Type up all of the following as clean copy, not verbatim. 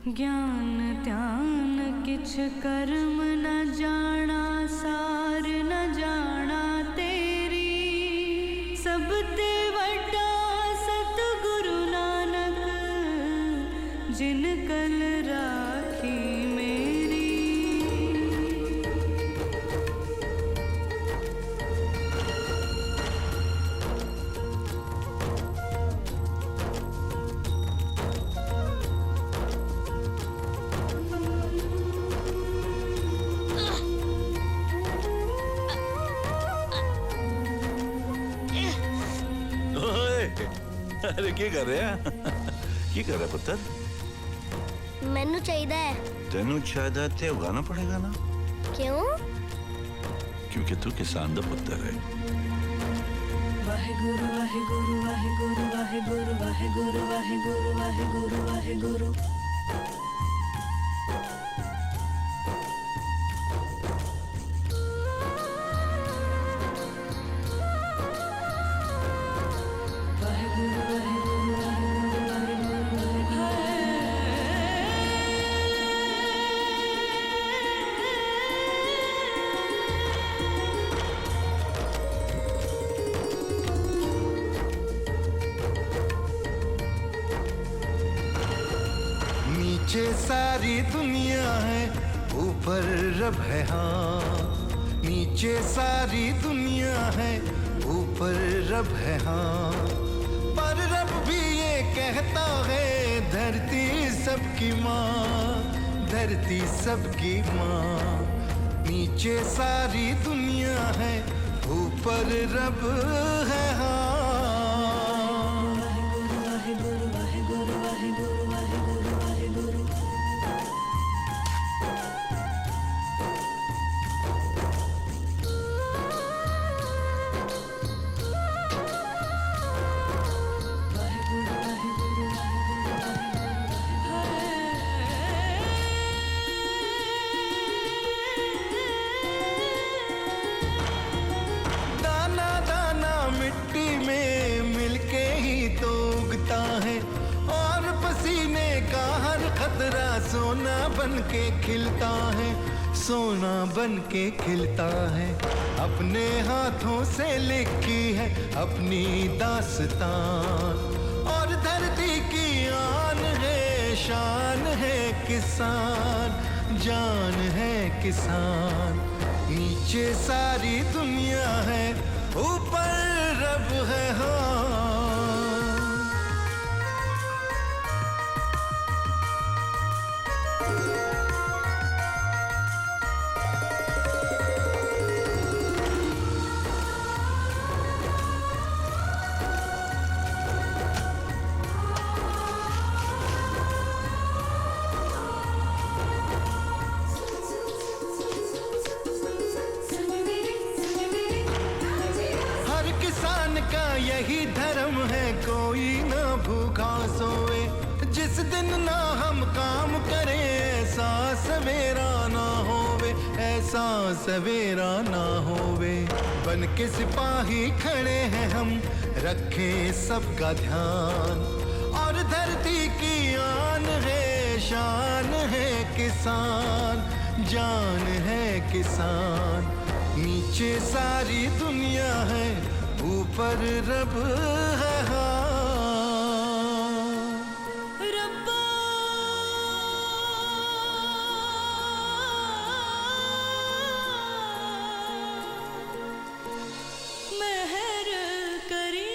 ज्ञान ध्यान किछ कर्म न जाना, सार न जाना तेरी। सब ते वड्डा सतगुरु नानक, जिन कल राखी मेरी। अरे की कर रहे हैं? की कर रहा पुत्र? मैनू चाहिए है। तेनू चाहिए थे उगाना पड़ेगा ना। क्यों? क्योंकि तू किसान दा पुत्र है। वाहेगुरु वाहेगुरु वाहेगुरु वाहेगुरु वाहेगुरु वाहेगुरु वाहेगुरु वाहेगुरु। नीचे सारी दुनिया है, ऊपर रब है। हाँ, नीचे सारी दुनिया है, ऊपर रब है। हाँ, पर रब भी ये कहता है, धरती सबकी माँ, धरती सबकी माँ। नीचे सारी दुनिया है, ऊपर रब है। हाँ, वाहेगुरु वाहेगुरु वाहेगुरु वाहेगुरु वाहेगुरु। दाना दाना मिट्टी में मिलके ही तो उगता है, और पसीने का हर खतरा सोना बन के खिलता है, सोना बन के खिलता है। अपने हाथों से लिखी है अपनी दास्तान, और धरती की आन है, शान है किसान, जान है किसान। नीचे सारी दुनिया है, ऊपर रब है। हाँ, का यही धर्म है, कोई ना भूखा सोए। जिस दिन ना हम काम करें, ऐसा सवेरा ना होवे, ऐसा सवेरा ना होवे। बन के सिपाही खड़े हैं हम, रखें सबका ध्यान, और धरती की आन है, शान है किसान, जान है किसान। नीचे सारी दुनिया है, ऊपर रब है। रब्बा मेहर करी।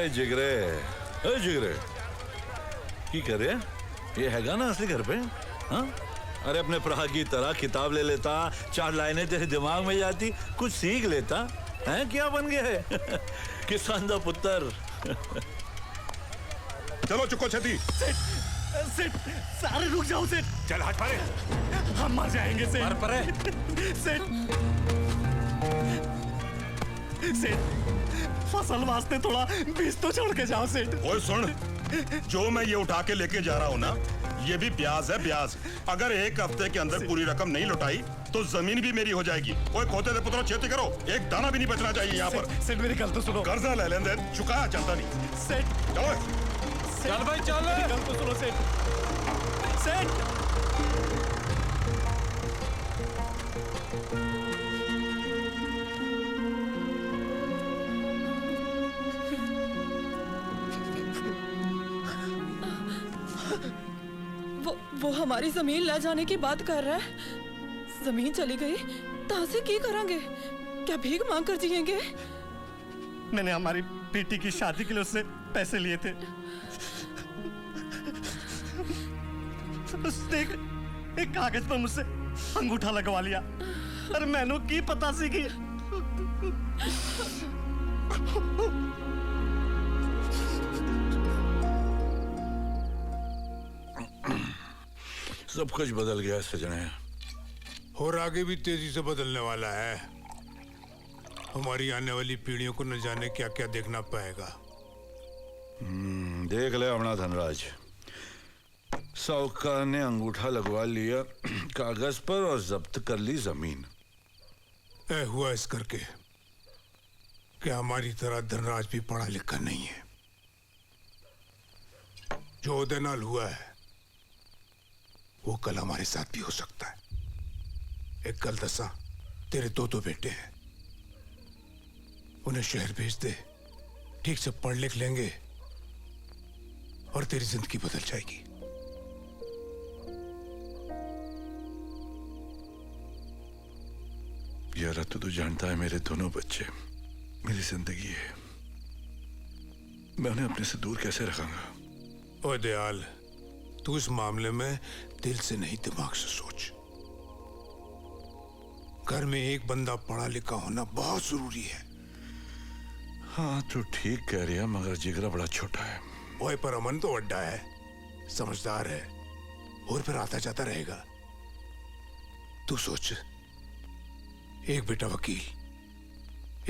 अरे जिगरे, अरे जिगरे की करे ये हैगा ना असली घर पे? हाँ, अरे अपने भरा की तरह किताब ले लेता, 4 लाइनें तेरे दिमाग में जाती, कुछ सीख लेता है। क्या बन गया है? किसान दा पुत्र। चलो चुको छेती। सेठ सारे रुक जाओ सेठ। चल हाथ मारे, हम मर जाएंगे सेठ। मार परे। सेठ फसल वास्ते थोड़ा बीज तो छोड़ के जाओ सेठ। ओए सुन, जो मैं ये उठा के लेके जा रहा हूँ ना, ये भी ब्याज है, ब्याज। अगर 1 हफ्ते के अंदर पूरी रकम नहीं लौटाई तो जमीन भी मेरी हो जाएगी। ओए खोते दे पुत्रों, खेती करो, एक दाना भी नहीं बचना चाहिए यहाँ पर। सेठ मेरी गल तो सुनो। कर्जा ले लेंदे, चुकाया चलता नहीं। सेठ चलो चल भाई चल। गल तो सुनो सेठ। सेठ वो हमारी जमीन ले जाने की बात कर रहा है। जमीन चली गई तो से की करेंगे? क्या भीख मांग कर जिएंगे? मैंने हमारी बेटी की शादी के लिए उससे पैसे लिए थे। उसने एक कागज पर मुझसे अंगूठा लगवा लिया। अरे मैंने की पता सी कि सब कुछ बदल गया सजने, और आगे भी तेजी से बदलने वाला है। हमारी आने वाली पीढ़ियों को न जाने क्या क्या देखना पाएगा। देख ले अपना धनराज, साहूकार ने अंगूठा लगवा लिया कागज पर और जब्त कर ली जमीन। ऐ हुआ इस करके कि हमारी तरह धनराज भी पढ़ा लिखा नहीं है। जो उदय नाल हुआ है वो कल हमारे साथ भी हो सकता है। एक कल दसा तेरे 2 बेटे हैं, उन्हें शहर भेज दे, ठीक से पढ़ लिख लेंगे और तेरी जिंदगी बदल जाएगी। यार तू तो जानता है मेरे दोनों बच्चे मेरी जिंदगी है, मैं उन्हें अपने से दूर कैसे रखूंगा? ओ दयाल, तू इस मामले में दिल से नहीं दिमाग से सोच। घर में एक बंदा पढ़ा लिखा होना बहुत जरूरी है। हाँ तू ठीक कह रही है, मगर जिगरा बड़ा छोटा है। ओए पर अमन तो अड्डा है, समझदार है, और फिर आता जाता रहेगा। तू सोच, एक बेटा वकील,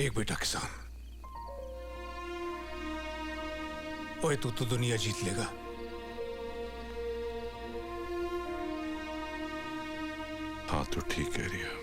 एक बेटा किसान। ओए तू तो दुनिया जीत लेगा। हाँ तू ठीक कह रही है।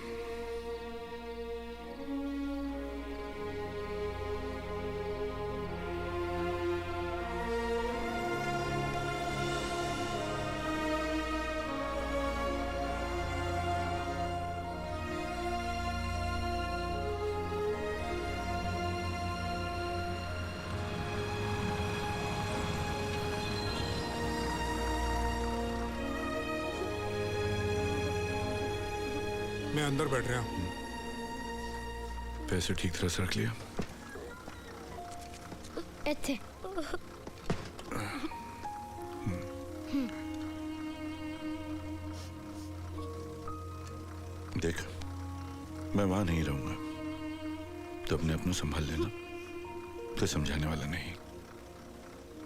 मैं अंदर बैठ रहा हूं। पैसे ठीक तरह से रख लिया? ਇੱਥੇ देख, मैं वहां नहीं रहूंगा तो अपने आप को संभाल लेना। तो समझाने वाला नहीं,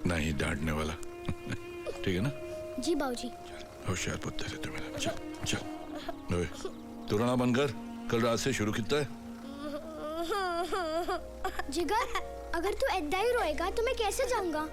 ना ही डांटने वाला। ठीक है ना? जी बाबूजी। होशियार पुत्र है तू मेरा। चल चल, ओए तू रोना बंद कर, कल रात से शुरू किया है। जिगर, अगर तू ऐदा ही रोएगा तो मैं कैसे जाऊंगा?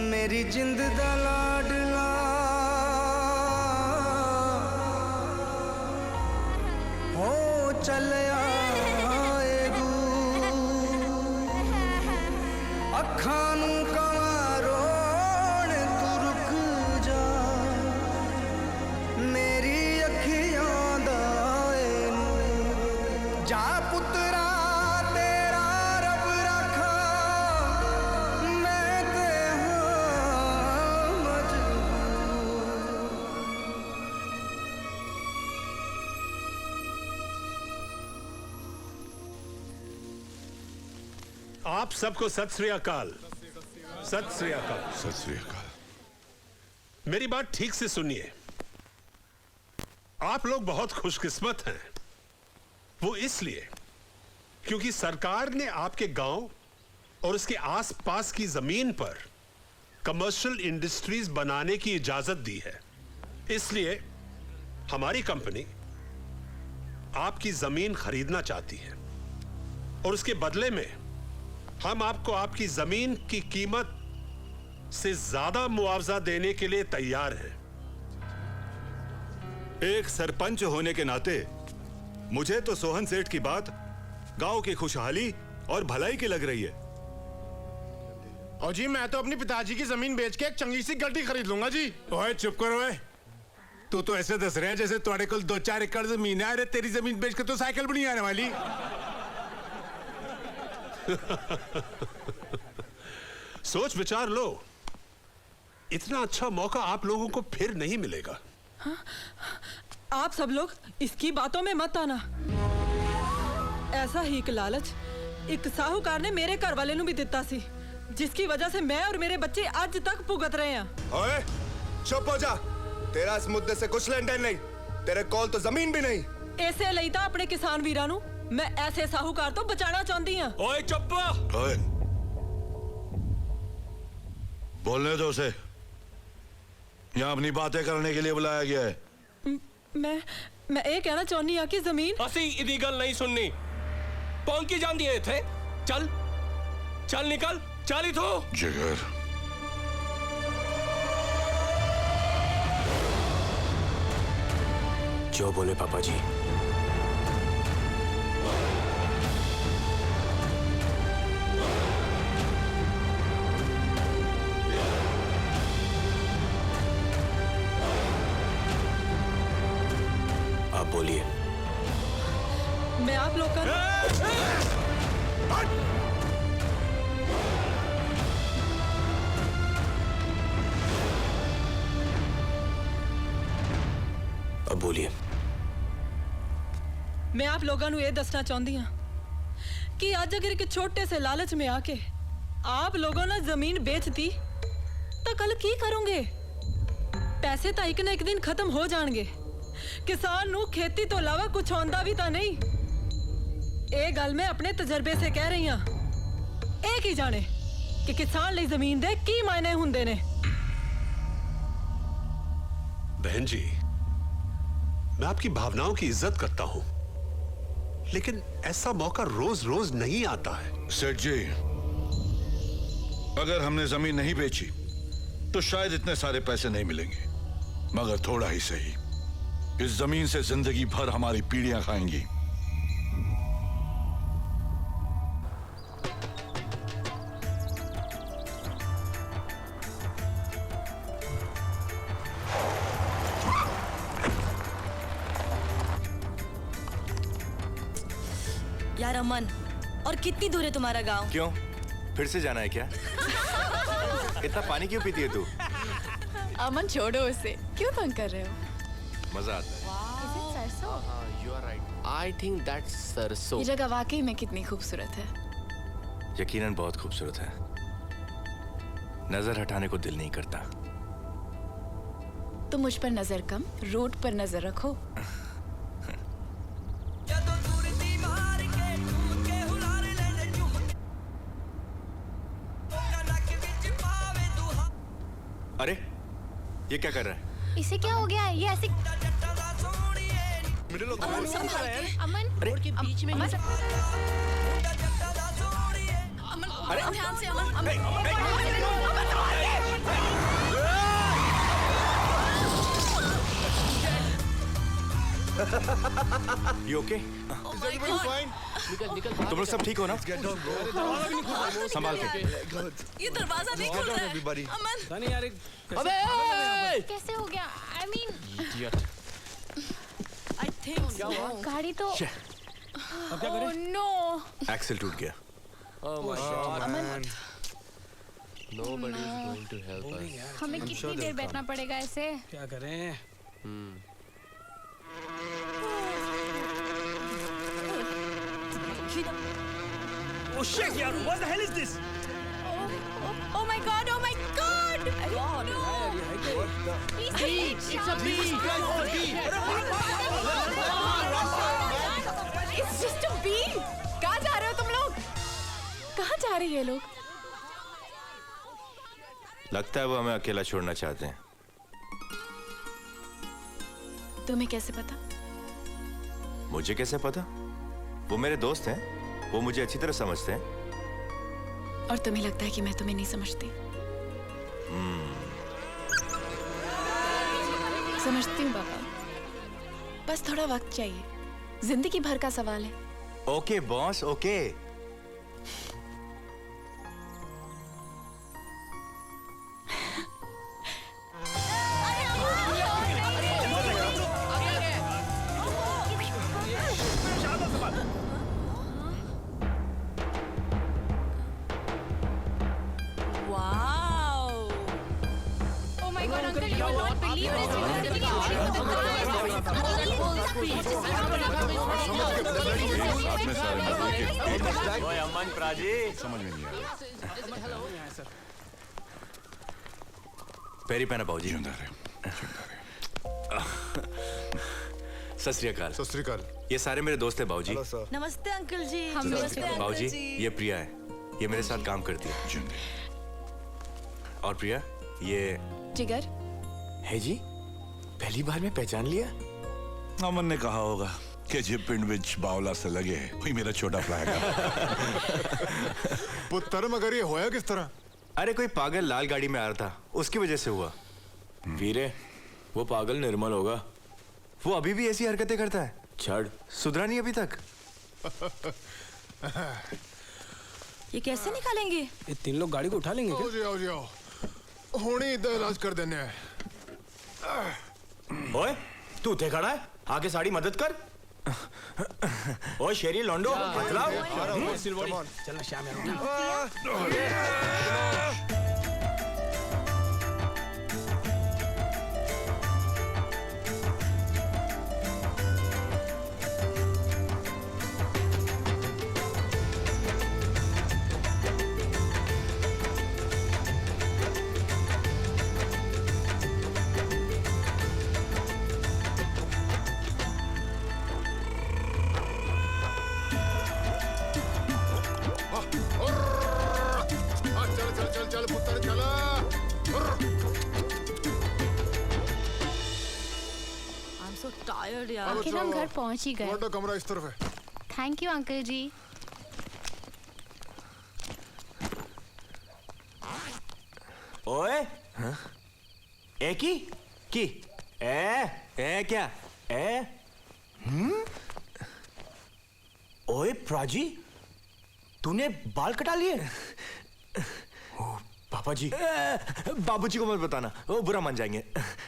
मेरी जिंद दा लाडला हो चल आएगू, अखां नूं कंवार जा पुत्रा तेरा रब रखा मैं ते हाँ मजबूर। आप सबको सत श्री अकाल। सत श्री अकाल। सत श्री अकाल। मेरी बात ठीक से सुनिए। आप लोग बहुत खुशकिस्मत हैं। वो इसलिए क्योंकि सरकार ने आपके गांव और उसके आसपास की जमीन पर कमर्शियल इंडस्ट्रीज बनाने की इजाजत दी है। इसलिए हमारी कंपनी आपकी जमीन खरीदना चाहती है और उसके बदले में हम आपको आपकी जमीन की कीमत से ज्यादा मुआवजा देने के लिए तैयार हैं। एक सरपंच होने के नाते मुझे तो सोहन सेठ की बात गांव की खुशहाली और भलाई की लग रही है। और जी मैं तो अपनी पिताजी की जमीन बेच के एक चंगी सी गड्डी खरीद लूंगा जी। ओए चुप करो। तू तो ऐसे दस रहे हैं जैसे तुम्हारे कुल 2-4 एकड़ जमीन है। अरे तेरी जमीन बेच के तो साइकिल भी नहीं आने वाली। सोच विचार लो। इतना अच्छा मौका आप लोगों को फिर नहीं मिलेगा। हाँ? आप सब लोग इसकी बातों में मत आना। ऐसा ही एक लालच एक साहूकार ने मेरे घर वाले भी दिता सी, जिसकी वजह से मैं और मेरे बच्चे आज तक भुगत रहे हैं। ओए चुप हो जा। तेरा इस मुद्दे से कुछ लेन देन नहीं। तेरे कोल तो जमीन भी नहीं। ऐसे ਲਈ ਤਾਂ ਆਪਣੇ किसान ਵੀਰਾਂ ਨੂੰ मैं ऐसे साहूकार तो बचाना चाहती हूँ। ओए चुप। ओए बोलने दो उसे। यहाँ अपनी बातें करने के लिए बुलाया गया है। मैं ये कहना चाहनी हाँ कि जमीन असी इदी गल नहीं सुननी। पहुंची जाती है इथे। चल चल निकल चल इथों। जिगर जो बोले पापा जी। आप बोलिए। मैं आप लोग का अब बोलिए। मैं आप लोगों को यह दसना चाहती हाँ कि आज अगर एक छोटे से लालच में आके आप लोगों ने जमीन बेच दी तो कल की करोगे? पैसे तो एक ना एक दिन खत्म हो जाएंगे। किसान नू खेती तो अलावा कुछ आंदा भी तो नहीं। ये गल मैं अपने तजर्बे से कह रही हाँ। एक ही जाने कि किसान लिए जमीन दे की मायने हुंदे ने। बहन जी, मैं आपकी भावनाओं की इज्जत करता हूं, लेकिन ऐसा मौका रोज रोज नहीं आता है। सेठ जी, अगर हमने जमीन नहीं बेची तो शायद इतने सारे पैसे नहीं मिलेंगे, मगर थोड़ा ही सही इस जमीन से जिंदगी भर हमारी पीढ़ियां खाएंगी। यार अमन, और कितनी दूर है तुम्हारा गांव? क्यों, फिर से जाना है क्या? इतना पानी क्यों पीती है तू? अमन छोड़ो उसे, क्यों तंग कर रहे हो? मजा आता है। सरसों? You are right. I think that's sarson. ये जगह वाकई में कितनी खूबसूरत है। यकीनन बहुत खूबसूरत है। नजर हटाने को दिल नहीं करता। तो मुझ पर नजर कम, रोड पर नजर रखो। अरे ये क्या कर रहा है? इसे क्या हो गया है? ये ऐसे अमन संभाल के। अमन रोड के बीच में अमन ध्यान से। अमन You okay? तुम लोग सब ठीक हो ना? संभाल के। ये दरवाजा नहीं खुल रहा है। अमन अबे कैसे हो गया? I mean, Idiot. गाड़ी तो अब क्या करें? नो एक्सेल टूट गया। Nobody is going to help us. हमें कितनी देर बैठना पड़ेगा ऐसे? क्या करें? Oh shit, यार! What the hell is this? Oh my god! Oh my god! No! Please, it's a bee! It's just a bee! कहाँ जा रहे हो तुम लोग? कहाँ जा रहे हैं ये लोग? लगता है वो हमें अकेला छोड़ना चाहते हैं। तुम्हें कैसे पता? मुझे कैसे पता? वो मेरे दोस्त हैं, वो मुझे अच्छी तरह समझते हैं। और तुम्हें लगता है कि मैं तुम्हें नहीं समझती? समझती हूँ पापा, बस थोड़ा वक्त चाहिए, जिंदगी भर का सवाल है। Okay boss, okay. Oh my god, uncle, you will not believe this. ओए अमन प्राजी, समझ में नहीं आया। पैरी पहना बाबूजी। सत श्री अकाल। सत श्री अकाल। ये सारे मेरे दोस्त हैं बाबूजी। नमस्ते अंकल जी। बाबूजी, ये प्रिया है, ये मेरे साथ काम करती है। और प्रिया, ये जिगर है जी। पहली बार में पहचान लिया। अमन ने कहा होगा कि जे पिंड विच बावला से लगे वही मेरा छोटा फ्लैग है। पुत्र मगर ये होया किस तरह? अरे कोई पागल लाल गाड़ी में आ रहा था, उसकी वजह से हुआ। वीरे, वो पागल निर्मल होगा, वो अभी भी ऐसी हरकतें करता है। छड़ सुधरा नहीं अभी तक। ये कैसे निकालेंगे? ये तीन लोग गाड़ी को उठा लेंगे क्या? आओ जी, आओ जी, आओ। होनी इधर इलाज कर देने हैं। ओए, तू उठे खड़ा है, आके साड़ी मदद कर। ओए शेरी लौंडो, बतलाओ। चलना शाम है। चल पुत्र चला। I'm so tired यार। आखिर हम घर पहुंच ही गए। तुम्हारा कमरा इस तरफ है। थैंक यू अंकल जी। ओए, ए की ए क्या ए? ओए प्राजी, तूने बाल कटा लिए? पापा जी, बाबूजी को मत बताना, वो बुरा मान जाएंगे।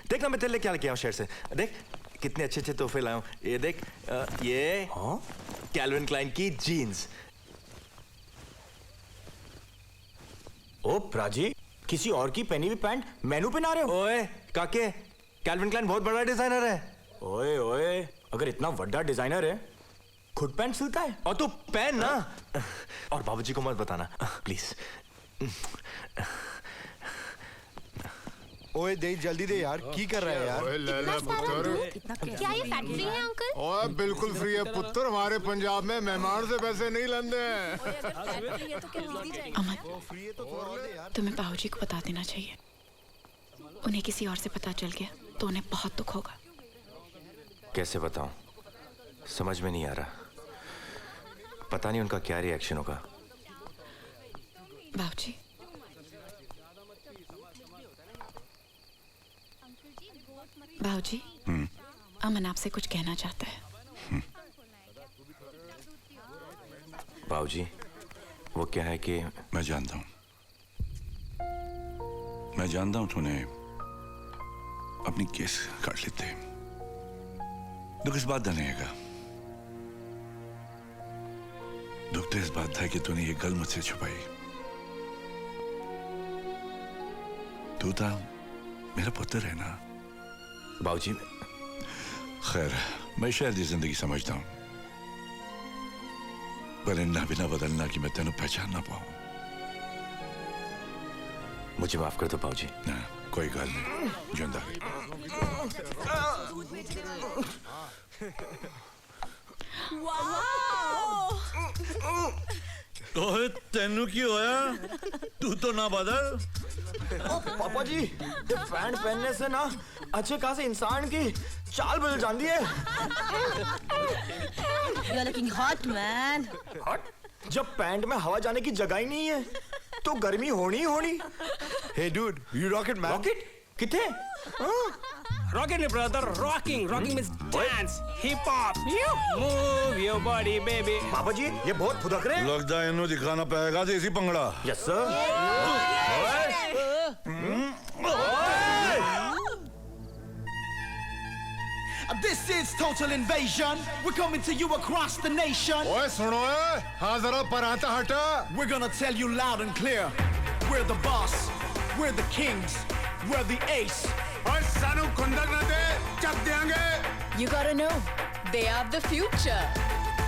देख ना मैं तेरे लिए क्या लेके आया हूँ शहर से। देख कितने अच्छे अच्छे तोहफे लाया हूँ। ये देख, ये कैल्विन क्लाइन की जीन्स। ओ प्राजी, किसी और की पहनी हुई पैंट मेनू पहना रहे हो? ओए काके, कैल्विन क्लाइन बहुत बड़ा डिजाइनर है। ओए ओए, अगर इतना बड़ा डिजाइनर है, खुद पैंट सिलता है? और तू पहन ना। और बाबूजी को मत बताना प्लीज। ओए दे जल्दी दे यार, की कर रहा है यार? ओए ले ले पुत्र। क्या ये फैक्ट्री है अंकल? ओए बिल्कुल फ्री है पुत्र, हमारे पंजाब में मेहमान से पैसे नहीं लेंदे। अमन, तुम्हें बाबूजी को बता देना चाहिए। उन्हें किसी और से पता चल गया तो उन्हें बहुत दुख होगा। कैसे बताऊं, समझ में नहीं आ रहा। पता नहीं उनका क्या रिएक्शन होगा। बाबूजी, बाबूजी, अमन आपसे कुछ कहना चाहता है। बाबूजी, वो क्या है कि मैं जानता हूं तूने अपनी केस काट लेते, दुख इस बात नहीं है दुख तो इस बात था कि तूने ये गल मुझसे छुपाई। तू था मेरा पुत्र है ना बाबूजी। खैर मैं शायद ये जिंदगी समझता हूं, पर इन्ना भी ना बदलना कि मैं तेन पहचान ना पाऊं। मुझे माफ कर दो बाबूजी। ना कोई गल नहीं, जिंदा रहे। ओए तेनू की होया? तू तो ना बदल। पापा जी ये पैंट पहनने से ना अच्छे खासे इंसान की चाल बदल जाती है। You're looking hot, man. हट? जब पैंट में हवा जाने की जगह ही नहीं है तो गर्मी होनी ही होनी। Hey dude, you rocket man. Rocket किथे? Rocking it, brother. Rocking means dance, hip hop. Move your body, baby. पापा जी ये बहुत फुदक रहे हैं। लगता है इन्हों दिखाना पड़ेगा देसी पंगड़ा। Yes sir. This is total invasion. We're coming to you across the nation. ओए सुनो ए, हाँ जरा पराता हटा। We're gonna tell you loud and clear. We're the boss. We're the kings. We're the ace. ओए सानू खुंदक ना दे, चक देंगे। You gotta know, they are the future.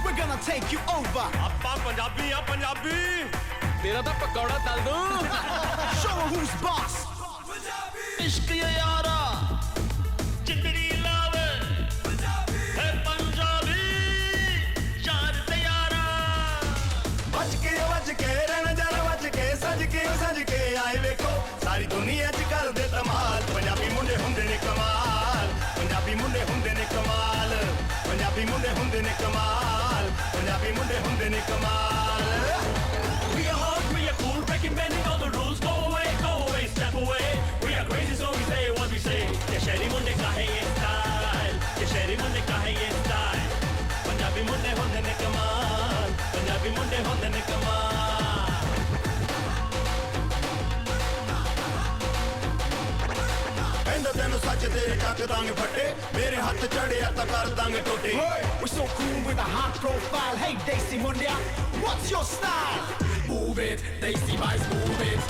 We're gonna take you over. अपा पंजाबी या पंजाबी। तेरा तो पकौड़ा तल दूं। Show 'em who's boss. इश्क ये यारा, चितड़ी लावे, है पंजाबी, चार तैयारा। बच के रहना जरा बच के सज के आए देखो सारी दुनिया च कर दे धमाल। पंजाबी मुंडे हुंदे ने कमाल, पंजाबी मुंडे हुंदे ने कमाल, पंजाबी मुंडे हुंदे ने कमाल, पंजाबी मुंडे हुंदे ने कमाल। We are hot, we are cool, breaking bending all the rules. Go away, step away. We are crazy, so we say what we say. ये शहरी मुंडे का है ये style, ये शहरी मुंडे का है ये style. पंजाबी मुंडे होंदे ने कमाल, पंजाबी मुंडे होंदे ने कमाल. कहंदा तेनू सच तेरे टक दांगे फटे, मेरे हाथ चढ़े तो कर Dange टोटे। We're so cool with a hot profile. Hey Desi Mundia, what's your style? Move it, Desi boys, move it.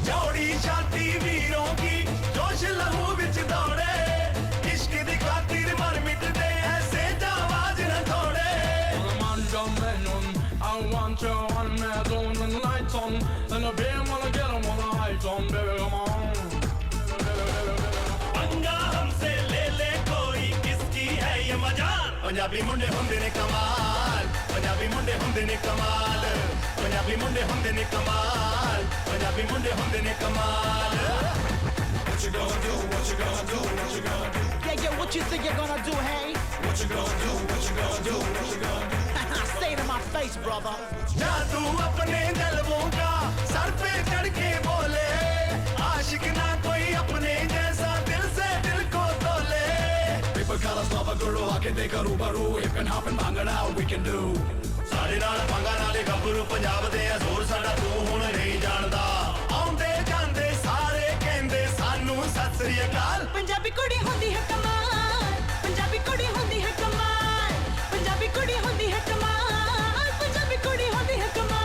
जोड़ी छाती वीरों की जोश लहू बिच दौड़े, इश्क दी खातिर मर मिट दे ऐसे आवाज न छोड़े। I want you on me, don't the lights on, and the beam wanna get 'em on the heights on, baby, come on. पंगा हमसे ले कोई किसकी है ये मजाल। पंजाबी मुंडे हुंदे ने कमाल, पंजाबी मुंडे हुंदे ने कमाल, पंजाबी मुंडे हुंदे ने कमाल, पंजाबी मुंडे हुंदे ने कमाल। What you gonna do? What you gonna do? What you gonna do? Yeah, what you think you're gonna do, hey? What you gonna do? What you gonna do? What you gonna do? Say it in my face, brother. जादू अपने जलवों का sir पे चढ़ के बोले, आशिक ना कोई अपने जैसा दिल से दिल को तोले। People call us lava guru, I can take a रूबरू, if can hop and bang it out, we can do. ਸਾਡੇ ਨਾਲ ਪੰਗਾ ਨਾਲੇ ਗੱਭਰੂ ਪੰਜਾਬ ਦੇ ਜ਼ੋਰ ਸਾਡਾ ਤੂੰ ਹੁਣ ਨਹੀਂ ਜਾਣਦਾ। ਆਉਂਦੇ ਜਾਂਦੇ ਸਾਰੇ ਕਹਿੰਦੇ ਸਾਨੂੰ ਸਤਿ ਸ੍ਰੀ ਅਕਾਲ। पंजाबी कुड़ी होंदी है कमाल, पंजाबी कुड़ी होंदी है कमाल, पंजाबी कुड़ी होंदी है कमाल, पंजाबी कुड़ी होंदी है कमाल।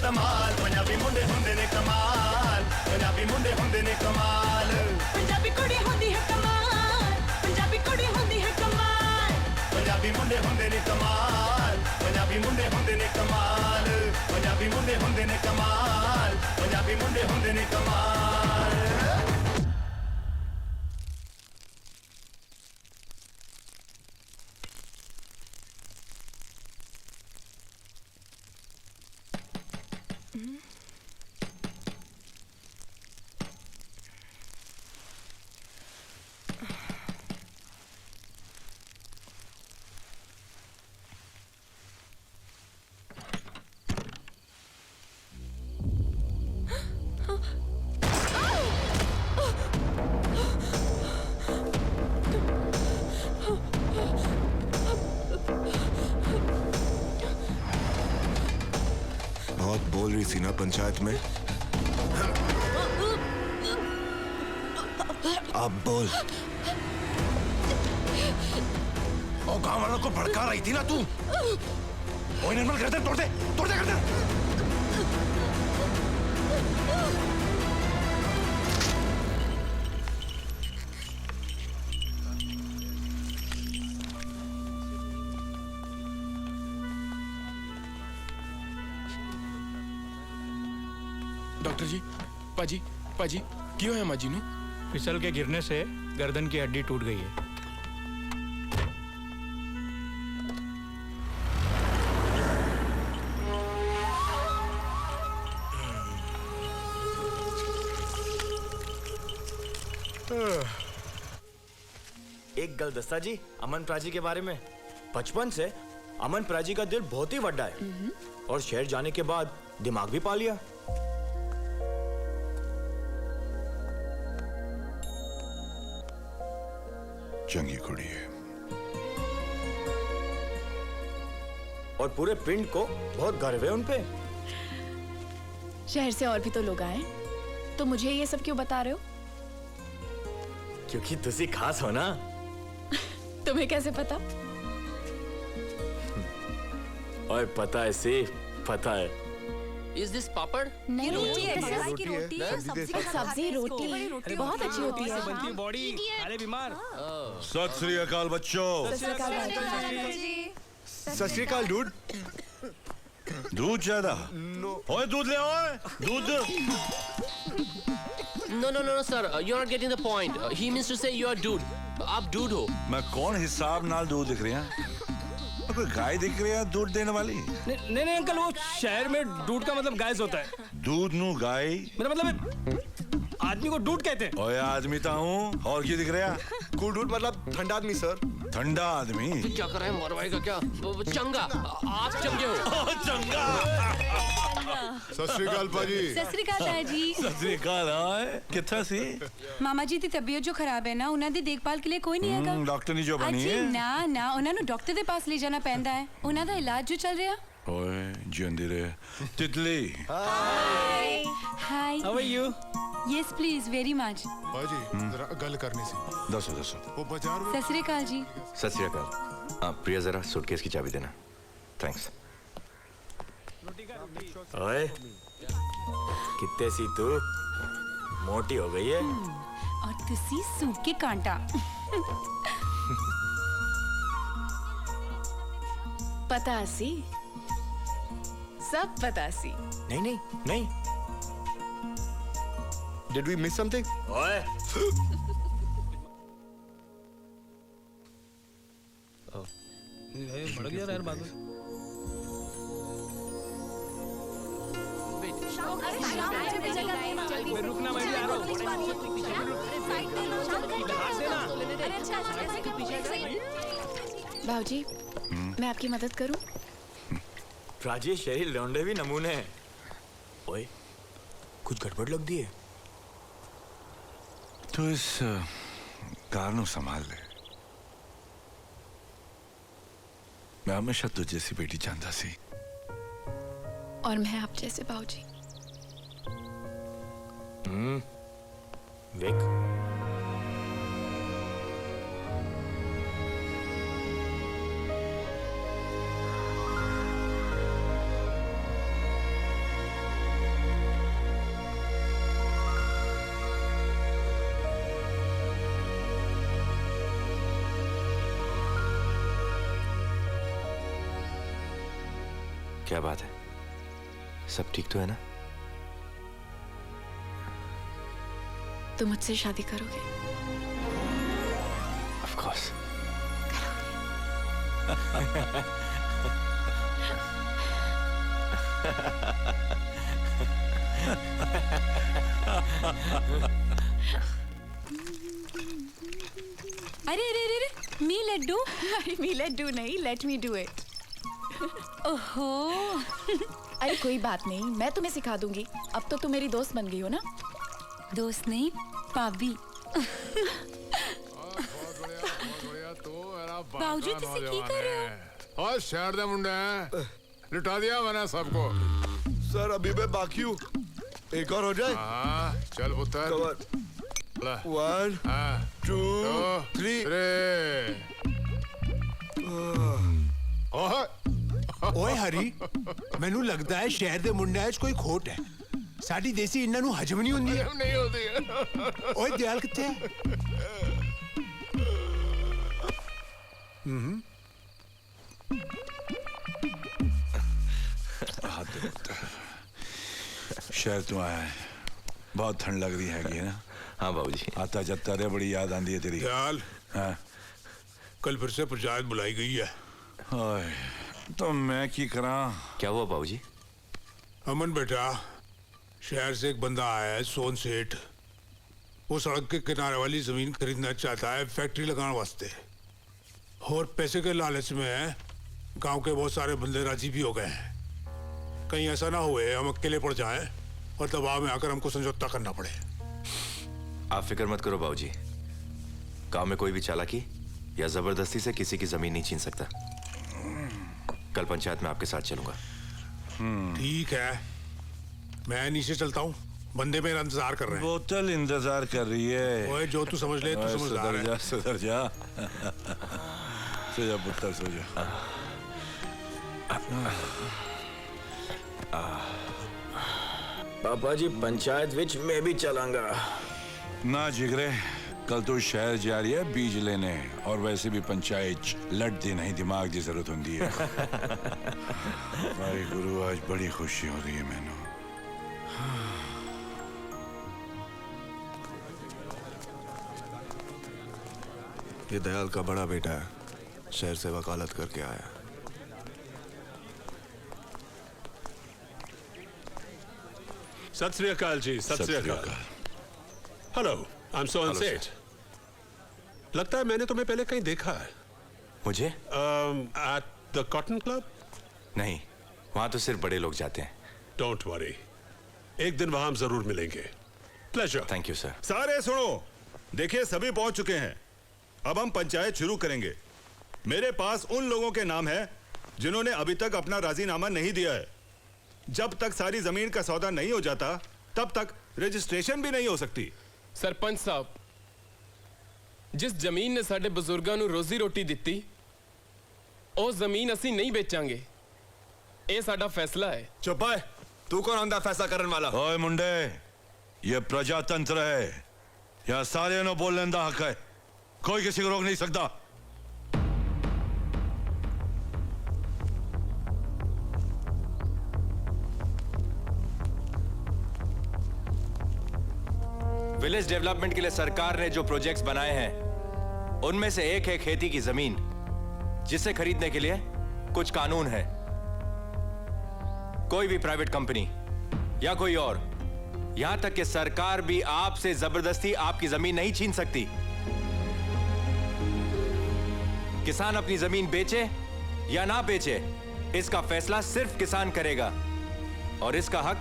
इस्तेमाल पंजाबी मुंडे हुंदे ने कमाल पंजाबी मुंडे हुंदे ने कमाल पंजाबी कुड़ी होंदी है कमाल पंजाबी कुड़ी होंदी है कमाल पंजाबी मुंडे हुंदे ने कमाल पंजाबी मुंडे हुंदे ने कमाल पंजाबी मुंडे हुंदे ने कमाल पंजाबी मुंडे हुंदे ने कमाल बहुत बोल रही थी ना पंचायत में। अब बोल। और गांव वालों को भड़का रही थी ना तू। ओए निर्मल गर्दन तोड़ दे गर्दन। डॉक्टर जी पाजी पाजी क्यों है माजी नू? फिसल के गिरने से गर्दन की हड्डी टूट गई है। एक गलदस्ता जी अमन प्राजी के बारे में। बचपन से अमन प्राजी का दिल बहुत ही बड़ा है और शहर जाने के बाद दिमाग भी पा लिया। चंगी कुड़ी है और पूरे पिंड को बहुत गर्व है उनपे। शहर से और भी तो लोग आए, तो मुझे ये सब क्यों बता रहे हो? क्योंकि तुसी खास हो ना। तुम्हें कैसे पता? और पता है सिर्फ पता है। Is this पापड़? नहीं, रोटी है, रोटी है, सब्जी रोटी बहुत अच्छी होती है। बनती बॉडी अरे बीमार। सत श्री अकाल बच्चों। सत श्री अकाल डूड। दूध ज्यादा? ओए दूध ले ओए दूध। No, sir. You're not getting the point. He means to say you are dude. आप dude हो। मैं कौन हिसाब नाल दूध दिख रही हैं? कोई गाय दिख रही है दूध देने वाली? नहीं अंकल, वो शहर में दूध का मतलब गाय होता है। दूध नू गाय? मेरा मतलब आदमी को दूध कहते हैं। ओए आदमी तो हूँ, और क्या दिख रहा? कूल डूड मतलब ठंडा आदमी सर। ठंडा आदमी? क्या कर रहे हैं मरवाई का क्या? चंगा, आप चंगे हो। चंगा। सत श्री अकाल पाजी। सत श्री अकाल ताया जी। सत श्री अकाल। कितना सी? मामा जी ਦੀ ਤਬੀਅਤ ਜੋ ਖਰਾਬ ਹੈ ਨਾ, ਉਹਨਾਂ ਦੀ ਦੇਖਭਾਲ ਕੇ ਲਈ ਕੋਈ ਨਹੀਂ ਹੈਗਾ। डॉक्टर नहीं जो बनी है? ਨਾ ਉਹਨਾਂ ਨੂੰ ਡਾਕਟਰ ਦੇ ਪਾਸ ਲੈ ਜਾਣਾ ਪੈਂਦਾ ਹੈ। ਉਹਨਾਂ ਦਾ ਇਲਾਜ ਜੋ ਚੱਲ ਰਿਹਾ। ओए जिंदी रे। तितली। हाय। How are you? Yes please very much। पाजी जरा गल करनी सी। दसो। वो बाजार में। सत श्री अकाल जी। सत श्री अकाल। प्रिया जरा सूटकेस की चाबी देना। थैंक्स। ओए कितने सी तू? मोटी हो गई है। और तुसी सूट के कांटा। पता सी, सब पता सी। नहीं। Did we miss something? ओए बढ़ गया यार बात। रुकना मैं भी आ रहा भाऊजी, मैं आपकी मदद करूं? प्राची शहरी लौंडे भी नमूने हैं। ओए कुछ गड़बड़ लग दी है। तो इस कार नू संभाल ले। मैं हमेशा तुझ जैसी बेटी चाहता सी। और मैं आप जैसे भाऊजी। देख क्या बात है? सब ठीक तो है ना? तुम मुझसे शादी करोगे? Of course. अरे अरे अरे अरे मी लड्डू मी लड्डू नहीं, लेट मी डू इट। ओहो अरे कोई बात नहीं, मैं तुम्हें सिखा दूंगी। अब तो तुम मेरी दोस्त बन गई हो ना? दोस्त नहीं, भाभी। बाबूजी तुसी की कर रहे हो? और शहर दे मुंडे लुटा दिया मैंने सबको। सर अभी मैं बाकी हूँ, एक और हो जाए। हाँ चल पुत्र। 1 2 3 ओए हरी, मैनू लगता है शहर दे मुंडे च कोई खोट है। साडी देसी इन्हां नू हजम नहीं हुंदी। नहीं होती। ओए दयाल कित्थे है? शहर तू आया है, बहुत ठंड लग रही है ना? हाँ बाबूजी। आता जाता रे बड़ी याद आंदी है तेरी। दयाल, हाँ कल फिर से पंचायत बुलाई गई है। ओए, तो मैं की करा? क्या हुआ बाबूजी? अमन बेटा, शहर से एक बंदा आया है, सोन सेठ। वो सड़क के किनारे वाली जमीन खरीदना चाहता है फैक्ट्री लगाने वास्ते, और पैसे के लालच में गांव के बहुत सारे बंदे राजी भी हो गए हैं। कहीं ऐसा ना हुए हम अकेले पड़ जाएं और दबाव में आकर हमको समझौता करना पड़े। आप फिक्र मत करो बाबूजी, गांव में कोई भी चालाकी या जबरदस्ती से किसी की जमीन नहीं छीन सकता। कल पंचायत में आपके साथ चलूंगा। ठीक है, मैं नीचे चलता हूँ, बंदे मेरा इंतजार कर रहे हैं। बोतल इंतजार कर रही है। ओए जो तू समझ ले, तू समझदार है। सुधर जा सो जा पुत्र, सो जा। पापा जी पंचायत विच मैं भी चलांगा। ना जिगरे, कल तो शहर जा रही है बीज लेने, और वैसे भी पंचायत लड़ती नहीं, दिमाग की जरूरत होती है। भाई गुरु, आज बड़ी खुशी हो रही है मैनू। ये दयाल का बड़ा बेटा है, शहर से वकालत करके आया। सत श्री अकाल जी। सत श्री अकाल। हेलो, आई एम सोहन सेठ। लगता है मैंने तुम्हें पहले कहीं देखा है। मुझे? At the cotton club? नहीं, वहां तो सिर्फ बड़े लोग जाते हैं। डोंट वरी, एक दिन वहां हम जरूर मिलेंगे। प्लेजर। Thank you sir. सारे सुनो, देखिए सभी पहुंच चुके हैं। अब हम पंचायत शुरू करेंगे। मेरे पास उन लोगों के नाम है जिन्होंने अभी तक अपना राजीनामा नहीं दिया है। जब तक सारी जमीन का सौदा नहीं हो जाता, तब तक रजिस्ट्रेशन भी नहीं हो सकती। सरपंच साहब, जिस ਜ਼ਮੀਨ ਨੇ ਸਾਡੇ ਬਜ਼ੁਰਗਾਂ ਨੂੰ ਰੋਜ਼ੀ ਰੋਟੀ ਦਿੱਤੀ, ਉਹ ਜ਼ਮੀਨ ਅਸੀਂ ਨਹੀਂ ਵੇਚਾਂਗੇ। ਇਹ ਸਾਡਾ ਫੈਸਲਾ ਹੈ। चुप है, तू कौन होता फैसला करने वाला? ओए मुंडे, ये प्रजातंत्र है, यहाँ सारे नो बोलने का हक है, कोई किसी को रोक नहीं सकता। विलेज डेवलपमेंट के लिए सरकार ने जो प्रोजेक्ट्स बनाए हैं, उनमें से एक है खेती की जमीन, जिसे खरीदने के लिए कुछ कानून है। कोई भी प्राइवेट कंपनी या कोई और, यहां तक कि सरकार भी आपसे जबरदस्ती आपकी जमीन नहीं छीन सकती। किसान अपनी जमीन बेचे या ना बेचे, इसका फैसला सिर्फ किसान करेगा, और इसका हक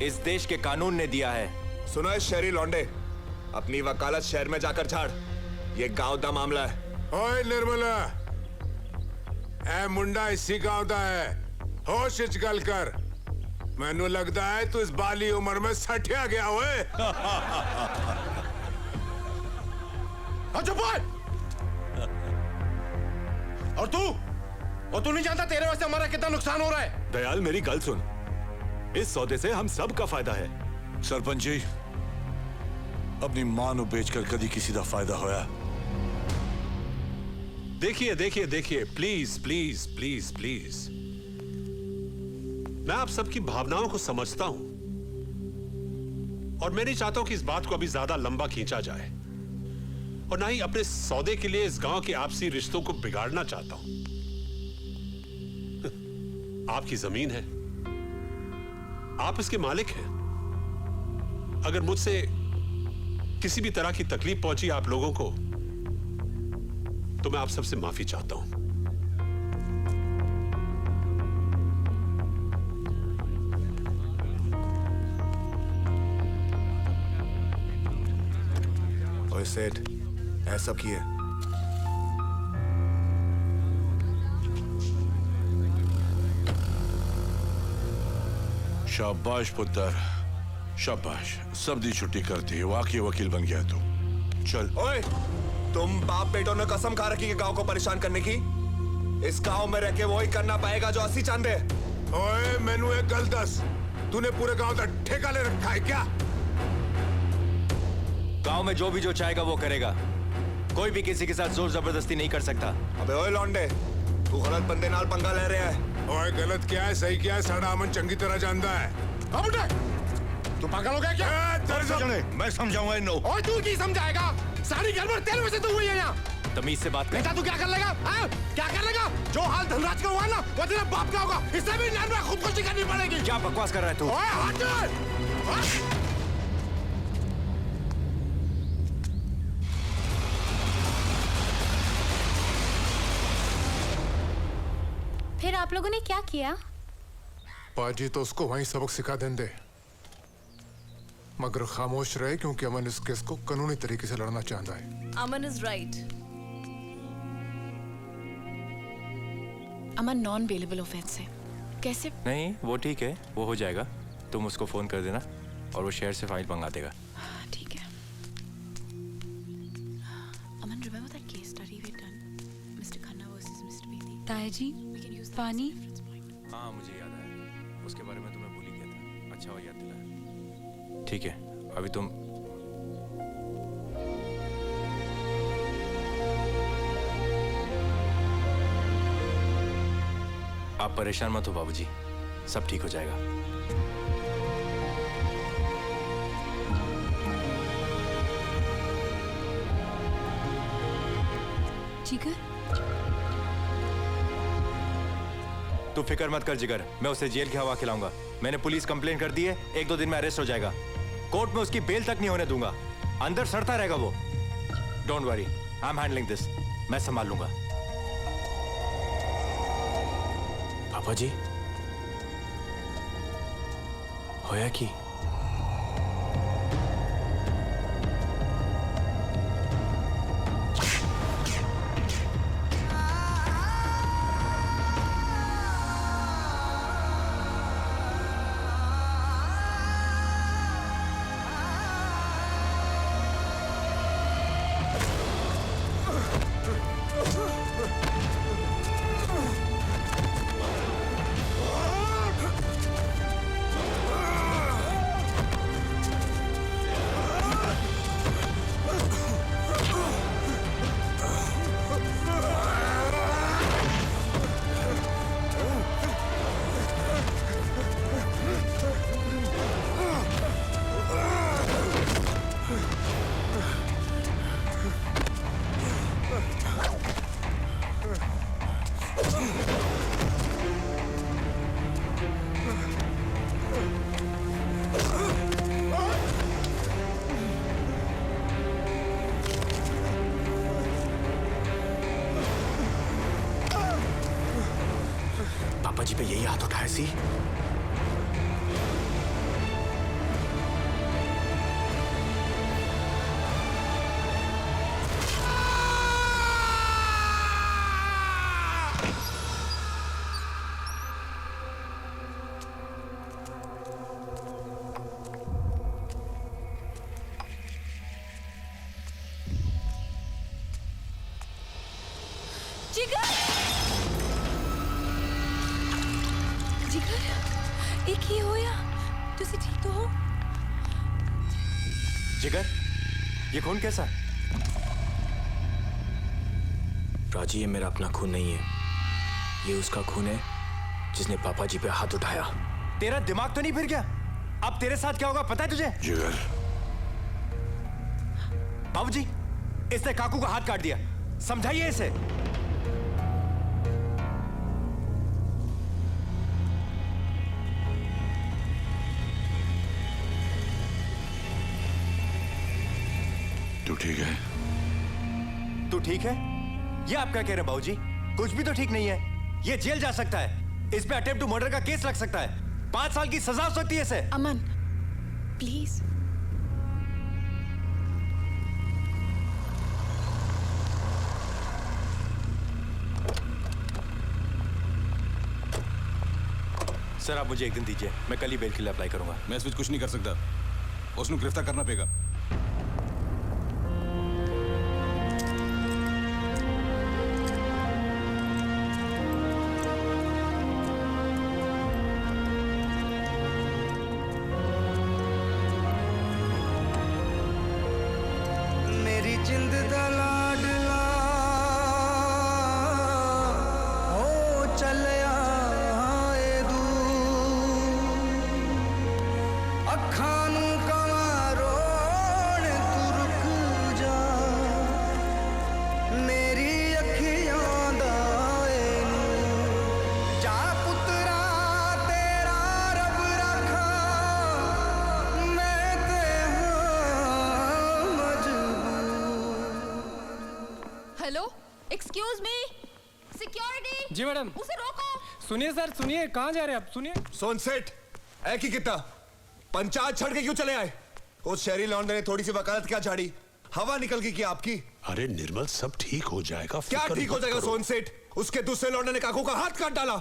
इस देश के कानून ने दिया है। सुनो है शहरी लौंडे, अपनी वकालत शहर में जाकर झाड़। ये गांव का मामला है। ओए निर्मला, ए मुंडा इसी गांव दा है, होश इच गल कर। मैनू लगता है तू इस बाली उम्र में सठिया गया हुए। चुप है। और तू नहीं जानता तेरे वजह से हमारा कितना नुकसान हो रहा है। दयाल, मेरी गल सुन, इस सौदे से हम सब का फायदा है। सरपंच जी, अपनी मां नु बेचकर कदी किसी दा फायदा होया? देखिए देखिए देखिए, प्लीज प्लीज प्लीज प्लीज, मैं आप सबकी भावनाओं को समझता हूं और मैं नहीं चाहता हूं कि इस बात को अभी ज्यादा लंबा खींचा जाए और ना ही अपने सौदे के लिए इस गांव के आपसी रिश्तों को बिगाड़ना चाहता हूं। आपकी जमीन है, आप इसके मालिक हैं। अगर मुझसे किसी भी तरह की तकलीफ पहुंची आप लोगों को तो मैं आप सबसे माफी चाहता हूं। ओए सेठ, ऐसा किए शाबाश पुत्र, शाबाश। सब दी छुट्टी करती है, वाकई वकील बन गया तू। चल। ओए, तुम बाप बेटों ने कसम खा रखी है गांव को परेशान करने की। इस गांव में रह के वही करना पाएगा जो अस्सी चांदे। ओए मैनू एक गल दस, तूने पूरे गांव का ठेका ले रखा है क्या? गांव में जो भी जो चाहेगा वो करेगा। कोई भी किसी के साथ जोर जबरदस्ती नहीं कर सकता। अबे ओए लौंडे, तू गलत बंदे नाल पंगा ले रहा है। ओए गलत क्या है सही क्या है साड़ा अमन चंगी तरह जानता है। अब उठे, तू पागल हो गया क्या? मैं समझाऊंगा इन। ओए तू की समझाएगा? सारी गड़बड़ तेरे वजह से तो हुई है यहाँ। तमीज से बात कर। बेटा तू क्या कर लेगा? क्या कर लेगा? जो हाल धनराज का हुआ ना वो तेरे बाप का होगा। इससे भी नैन में खुदकुशी करनी पड़ेगी। क्या बकवास कर रहा है तू? ओए हाथ जोड़। फिर आप लोगों ने क्या किया? पाजी तो उसको वहीं सबक सिखा देंगे, मगर खामोश रहे क्योंकि अमन इस केस को कानूनी तरीके से लड़ना चाहता है। Aman is right. Aman non bailable offence है। कैसे? नहीं, वो ठीक है, वो हो जाएगा। तुम उसको फोन कर देना और वो शहर से फाइल मंगा देगा। ठीक है। Aman, remember that case study we done, mister Khanna versus mister Bedi? ताया जी, पानी? हाँ, मुझे याद आया। उसके बारे में तुम्हें भूल ही गया था। अच्छा हुआ याद दिलाया। ठीक है, अभी तुम आप परेशान मत हो बाबूजी, सब ठीक हो जाएगा। जिगर, तू फिक्र मत कर जिगर, मैं उसे जेल की हवा खिलाऊंगा। मैंने पुलिस कंप्लेंट कर दी है, 1-2 दिन में अरेस्ट हो जाएगा। कोर्ट में उसकी बेल तक नहीं होने दूंगा, अंदर सड़ता रहेगा वो। Don't worry, I am handling this, मैं संभाल लूंगा। पापा जी, होया की? पापा जी पे यही हाथ उठाया सी? जिगर, ये खून कैसा? राजी, ये मेरा अपना खून नहीं है, ये उसका खून है जिसने पापा जी पे हाथ उठाया। तेरा दिमाग तो नहीं फिर गया? अब तेरे साथ क्या होगा पता है तुझे? जिगर, बाबूजी, इसने काकू का हाथ काट दिया, समझाइए इसे। तू ठीक है? तू ठीक है? ये आप क्या कह रहे हैं बाबूजी? कुछ भी तो ठीक नहीं है। ये जेल जा सकता है, इस पे अटेम्प्ट टू मर्डर का केस लग सकता है, 5 साल की सजा हो सकती है इसे। अमन, प्लीज। सर आप मुझे एक दिन दीजिए, मैं कल ही बेल के लिए अप्लाई करूंगा। मैं इस बीच कुछ नहीं कर सकता, उसको गिरफ्तार करना पड़ेगा। मेरी जिंद दा लाडला हो चलिया ए दूर, अखां नूं कवां रोण तू रुक जा, मेरी अखियां दा ए नूर, जा पुत्रा तेरा रब रखा, मैं ते हां मजबूर। Hello, excuse me, security. जी मैडम। उसे रोको। सुनिए सर, सुनिए, कहाँ जा रहे हैं आप? सुनिए। सोन सेठ, ऐ की कितना पंचायत छड़ के क्यों चले आए? उस शहरी लौंडे ने थोड़ी सी वकालत क्या झाड़ी, हवा निकल गई क्या आपकी? अरे निर्मल, सब ठीक हो जाएगा। क्या फिक्र ठीक हो मत जाएगा करो। सोन सेठ? उसके दूसरे लौंडे ने काकू का हाथ काट डाला।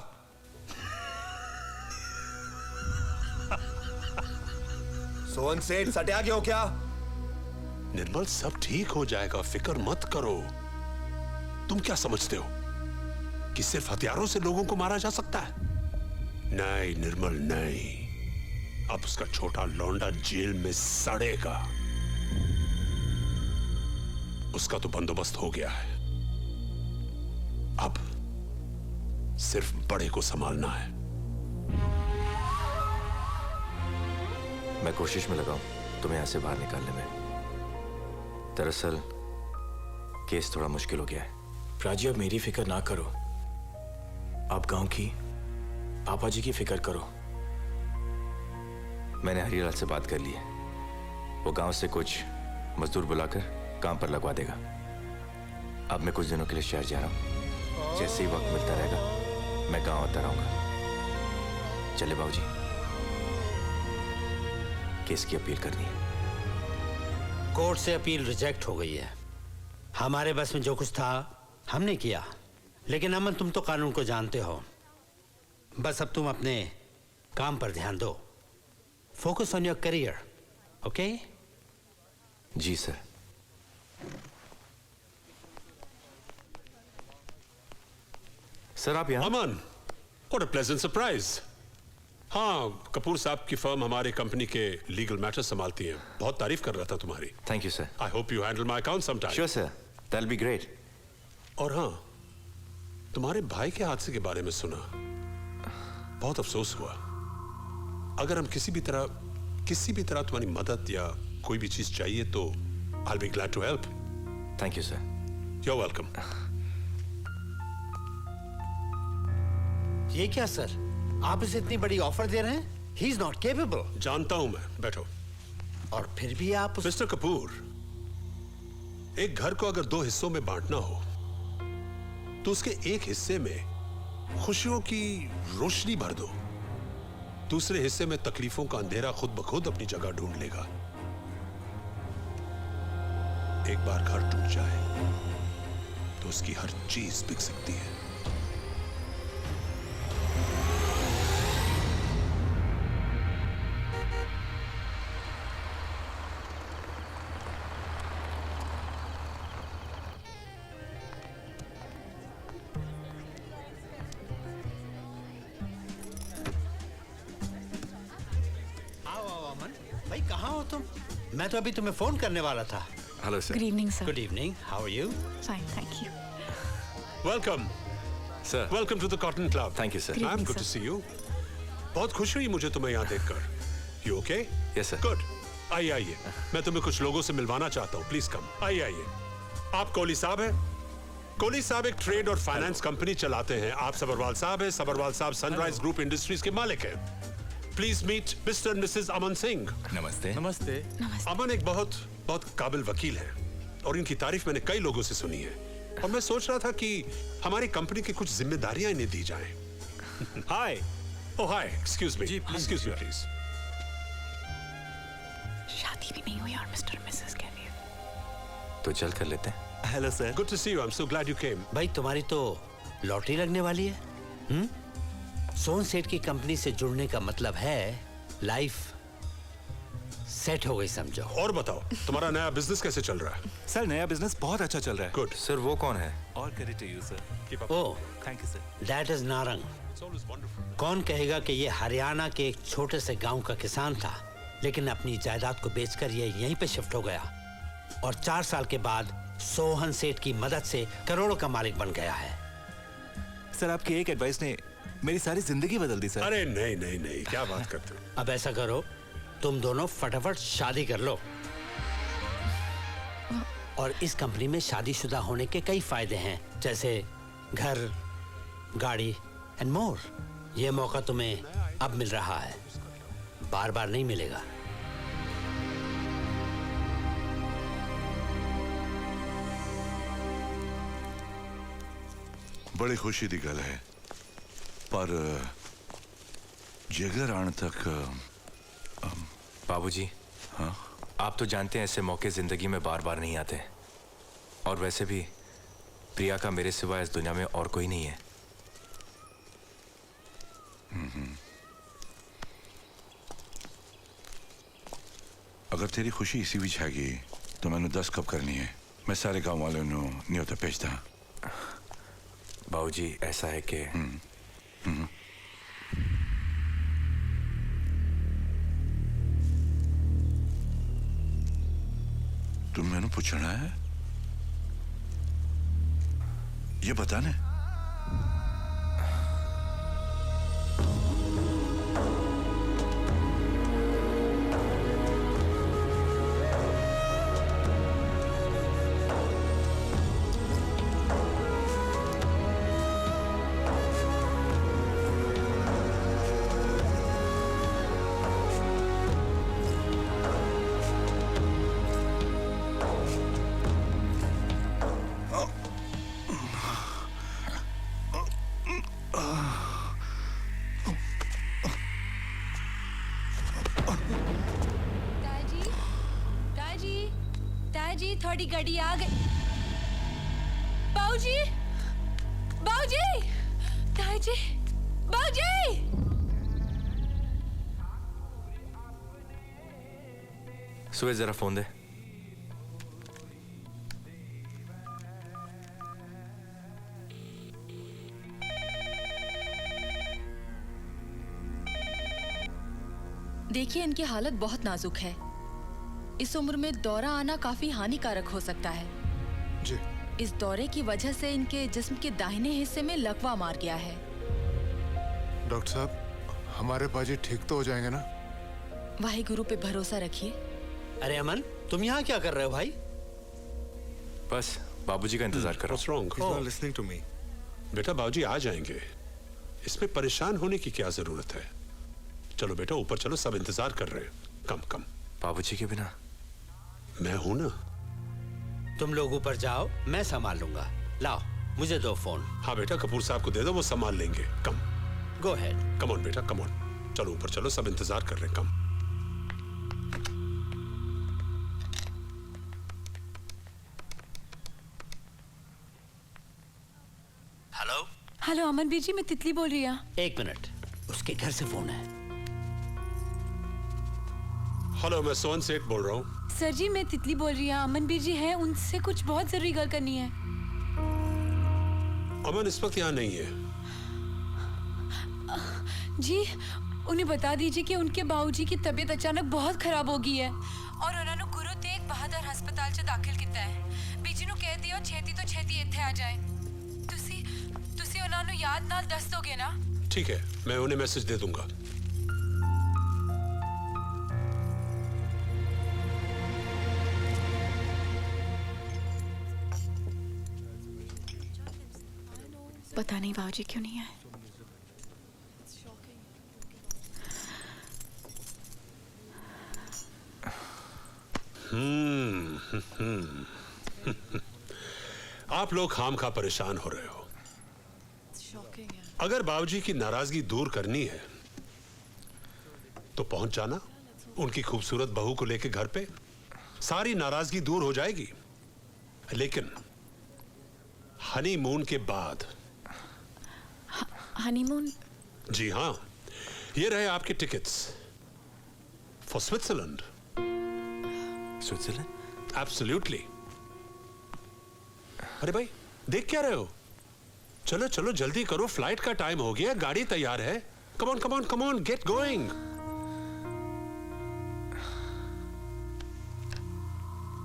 सोन सेठ सटे गए हो क्या? निर्मल, सब ठीक हो जाएगा, फिक्र मत करो। तुम क्या समझते हो कि सिर्फ हथियारों से लोगों को मारा जा सकता है? नहीं निर्मल, नहीं। अब उसका छोटा लौंडा जेल में सड़ेगा। उसका तो बंदोबस्त हो गया है, अब सिर्फ बड़े को संभालना है। मैं कोशिश में लगा हूं तुम्हें यहां से बाहर निकालने में। दरअसल केस थोड़ा मुश्किल हो गया है। राजी, अब मेरी फिक्र ना करो, आप गांव की, पापा जी की फिक्र करो। मैंने हरिलाल से बात कर ली है, वो गांव से कुछ मजदूर बुलाकर काम पर लगवा देगा। अब मैं कुछ दिनों के लिए शहर जा रहा हूं, जैसे ही वक्त मिलता रहेगा मैं गांव आता रहूंगा। चले बाबूजी, केस की अपील करनी है। कोर्ट से अपील रिजेक्ट हो गई है। हमारे बस में जो कुछ था हमने किया, लेकिन अमन तुम तो कानून को जानते हो। बस अब तुम अपने काम पर ध्यान दो, focus on your career, okay? जी सर। सर आप यहाँ? Aman, what a pleasant surprise. हाँ, कपूर साहब की फर्म हमारे कंपनी के लीगल मैटर संभालती है। बहुत तारीफ कर रहा था तुम्हारी। Thank you sir. I hope you handle my account some time. Sure sir, that'll be great. और हाँ, तुम्हारे भाई के हादसे के बारे में सुना, बहुत अफसोस हुआ। अगर हम किसी भी तरह तुम्हारी मदद या कोई भी चीज चाहिए तो I'll be glad to help. Thank you sir. You're welcome. ये क्या सर, आप इसे इतनी बड़ी ऑफर दे रहे हैं? He is not capable. जानता हूं मैं, बैठो। और फिर भी आप मिस्टर कपूर, एक घर को अगर 2 हिस्सों में बांटना हो तो उसके एक हिस्से में खुशियों की रोशनी भर दो, दूसरे हिस्से में तकलीफों का अंधेरा खुद ब खुद अपनी जगह ढूंढ लेगा। एक बार घर टूट जाए तो उसकी हर चीज बिक सकती है। भाई कहाँ हो तुम? मैं तो अभी तुम्हें फोन करने वाला था। Hello sir. Good evening sir. Good evening, how are you? Fine, thank you. Welcome. Sir. Welcome to the Cotton Club. Thank you, sir. Good I'm evening, good to sir. see you. बहुत खुशी हुई मुझे तुम्हें यहाँ देखकर। You okay? Yes sir. Good. आइए आइए, मैं तुम्हें कुछ लोगों से मिलवाना चाहता हूँ। Please come. आइए आइए। आप कोहली साहब हैं? कोहली साहब एक ट्रेड और फाइनेंस कंपनी चलाते हैं। आप सबरवाल साहब हैं। सबरवाल साहब सनराइज ग्रुप इंडस्ट्रीज के मालिक हैं। Please meet mister and missus Aman Singh. नमस्ते। नमस्ते। अमन एक बहुत बहुत काबिल वकील है और इनकी तारीफ मैंने कई लोगों से सुनी है, और मैं सोच रहा था कि हमारी कंपनी की कुछ जिम्मेदारियां इन्हें दी जाएं। Hi. Oh hi, excuse me. Excuse me please. शादी भी नहीं हुई और मिस्टर मिसेस कह रही है। तो चल कर लेते हैं। Hello sir. Good to see you. I am so glad you came. भाई तुम्हारी तो लॉटरी लगने वाली है। सोन सेठ की कंपनी से जुड़ने का मतलब है लाइफ सेट हो गई समझो। और बताओ, तुम्हारा नया बिजनेस कैसे चल रहा है? सर नया बिजनेस बहुत अच्छा चल रहा है। गुड। सर वो कौन है? और credit to you sir. Oh, thank you sir. That is Narang. कौन कहेगा कि ये हरियाणा के एक छोटे से गांव का किसान था, लेकिन अपनी जायदाद को बेचकर ये यहीं पे शिफ्ट हो गया और 4 साल के बाद सोहन सेठ की मदद से करोड़ों का मालिक बन गया है। सर आपकी एक एडवाइस ने मेरी सारी जिंदगी बदल दी सर। अरे नहीं नहीं नहीं, क्या बात करते हो। अब ऐसा करो, तुम दोनों फटाफट शादी कर लो। और इस कंपनी में शादीशुदा होने के कई फायदे हैं, जैसे घर, गाड़ी एंड मोर। ये मौका तुम्हें अब मिल रहा है, बार बार नहीं मिलेगा। बड़ी खुशी की गल है, पर जिगर आने तक बाबूजी। हाँ? आप तो जानते हैं ऐसे मौके जिंदगी में बार बार नहीं आते, और वैसे भी प्रिया का मेरे सिवा इस दुनिया में और कोई नहीं है। अगर तेरी खुशी इसी विच हैगी तो मैंने 10 कप करनी है। मैं सारे गांव वालों को न्योता भेजता। बाबूजी ऐसा है कि तुम मैंने पूछना है, ये बताने। थोड़ी गाड़ी आ गई। बाऊजी, बाऊजी, ताजी, बाऊजी। सुबह जरा फोन दे। देखिए, इनकी हालत बहुत नाजुक है। इस उम्र में दौरा आना काफी हानिकारक हो सकता है। जी। इस दौरे की वजह से इनके जिस्म के दाहिने हिस्से में लकवा मार गया है। डॉक्टर साहब, हमारे पाजी ठीक तो हो जाएंगे ना? वाहिगुरु पे भरोसा रखिए। अरे अमन, तुम यहाँ क्या कर रहे हो भाई? बस बाबूजी का इंतजार कर What's wrong? He's not listening to me. बेटा बाबूजी आ जाएंगे, इसमें परेशान होने की क्या जरूरत है। चलो बेटा ऊपर चलो, सब इंतजार कर रहे हैं। कम कम। बाबूजी के बिना मैं हूं ना। तुम लोग ऊपर जाओ, मैं संभाल लूंगा। लाओ मुझे दो फोन। हाँ बेटा, कपूर साहब को दे दो, वो संभाल लेंगे। कम। Go ahead. कम ऑन बेटा, कम ऑन। चलो ऊपर चलो, सब इंतजार कर रहे हैं। कम। हेलो। हेलो अमन बीर जी, मैं तितली बोल रही हूँ। 1 मिनट, उसके घर से फोन है। हेलो, मैं सोहन सेठ बोल रहा हूँ। सर जी, मैं तितली बोल रही हूँ। अमन बीर जी हैं, उनसे कुछ बहुत जरूरी गल करनी है। अमन इस वक्त यहाँ नहीं है। जी, उन्हें बता दीजिए कि उनके बाबूजी की तबीयत अचानक बहुत खराब हो गई है और उन्होंने गुरु तेग बहादुर हस्पताल च दाखिल किया है। बीजी ਨੂੰ ਕਹਿ ਦਿਓ ਛੇਤੀ ਤੋਂ ਛੇਤੀ ਇੱਥੇ आ जाए। ਤੁਸੀਂ ਉਹਨਾਂ ਨੂੰ याद नाल दस दोगे ना? ठीक है, मैं उन्हें मैसेज दे दूंगा। पता नहीं बाबूजी क्यों नहीं आए। आप लोग खामखा परेशान हो रहे हो। अगर बाबूजी की नाराजगी दूर करनी है तो पहुंच जाना उनकी खूबसूरत बहू को लेकर घर पे, सारी नाराजगी दूर हो जाएगी। लेकिन हनीमून के बाद। हनीमून? जी हाँ, ये रहे आपके tickets for Switzerland. Switzerland? Absolutely. अरे भाई देख क्या रहे हो? चलो चलो जल्दी करो, फ्लाइट का टाइम हो गया, गाड़ी तैयार है। Come on come on come on, get going.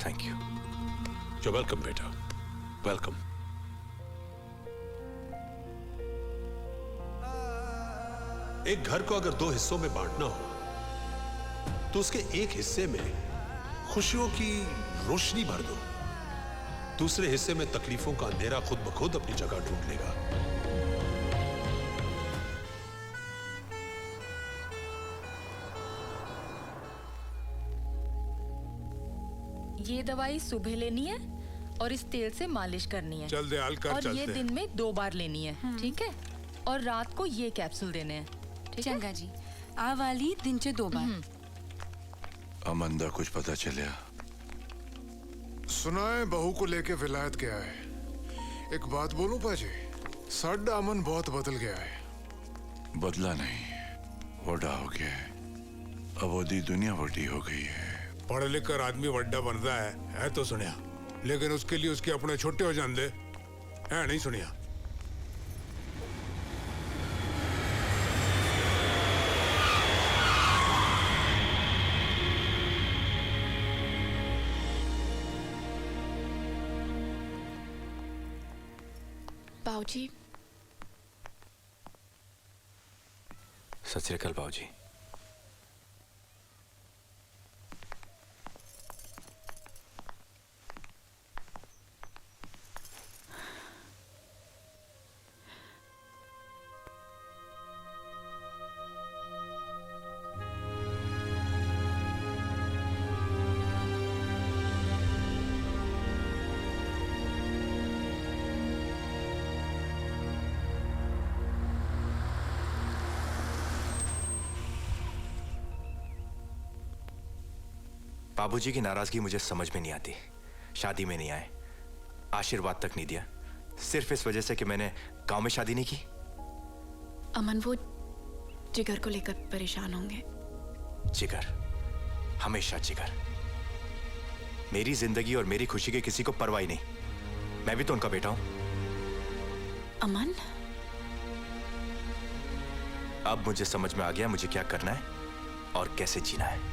Thank you. You welcome बेटा, वेलकम। एक घर को अगर दो हिस्सों में बांटना हो तो उसके एक हिस्से में खुशियों की रोशनी भर दो, दूसरे हिस्से में तकलीफों का अंधेरा खुद ब खुद अपनी जगह ढूंढ लेगा। ये दवाई सुबह लेनी है और इस तेल से मालिश करनी है। चल दे, हल्का और चलते ये हैं। दिन में 2 बार लेनी है, ठीक है? और रात को ये कैप्सूल देने हैं, ठीक है? चंगा जी, आ वाली दिन च 2 बार। अमंदा कुछ पता चलिया? सुना है बहू को लेके विलायत गया है। एक बात बोलूं पाजी, साडा अमन बहुत बदल गया है। बदला नहीं, वड्डा हो गया है। अब ओदी दुनिया वड्डी हो गई है। पढ़ लिख कर आदमी वड्डा बनता है तो सुनिया, लेकिन उसके लिए उसके अपने छोटे हो जान दे है नहीं सुनिया। बाबूजी। सत श्री अकाल बाबूजी। बाबूजी की नाराजगी मुझे समझ में नहीं आती। शादी में नहीं आए, आशीर्वाद तक नहीं दिया, सिर्फ इस वजह से कि मैंने गांव में शादी नहीं की। अमन वो जिगर को लेकर परेशान होंगे। जिगर, हमेशा जिगर। मेरी जिंदगी और मेरी खुशी की किसी को परवाह नहीं। मैं भी तो उनका बेटा हूं। अमन, अब मुझे समझ में आ गया मुझे क्या करना है और कैसे जीना है।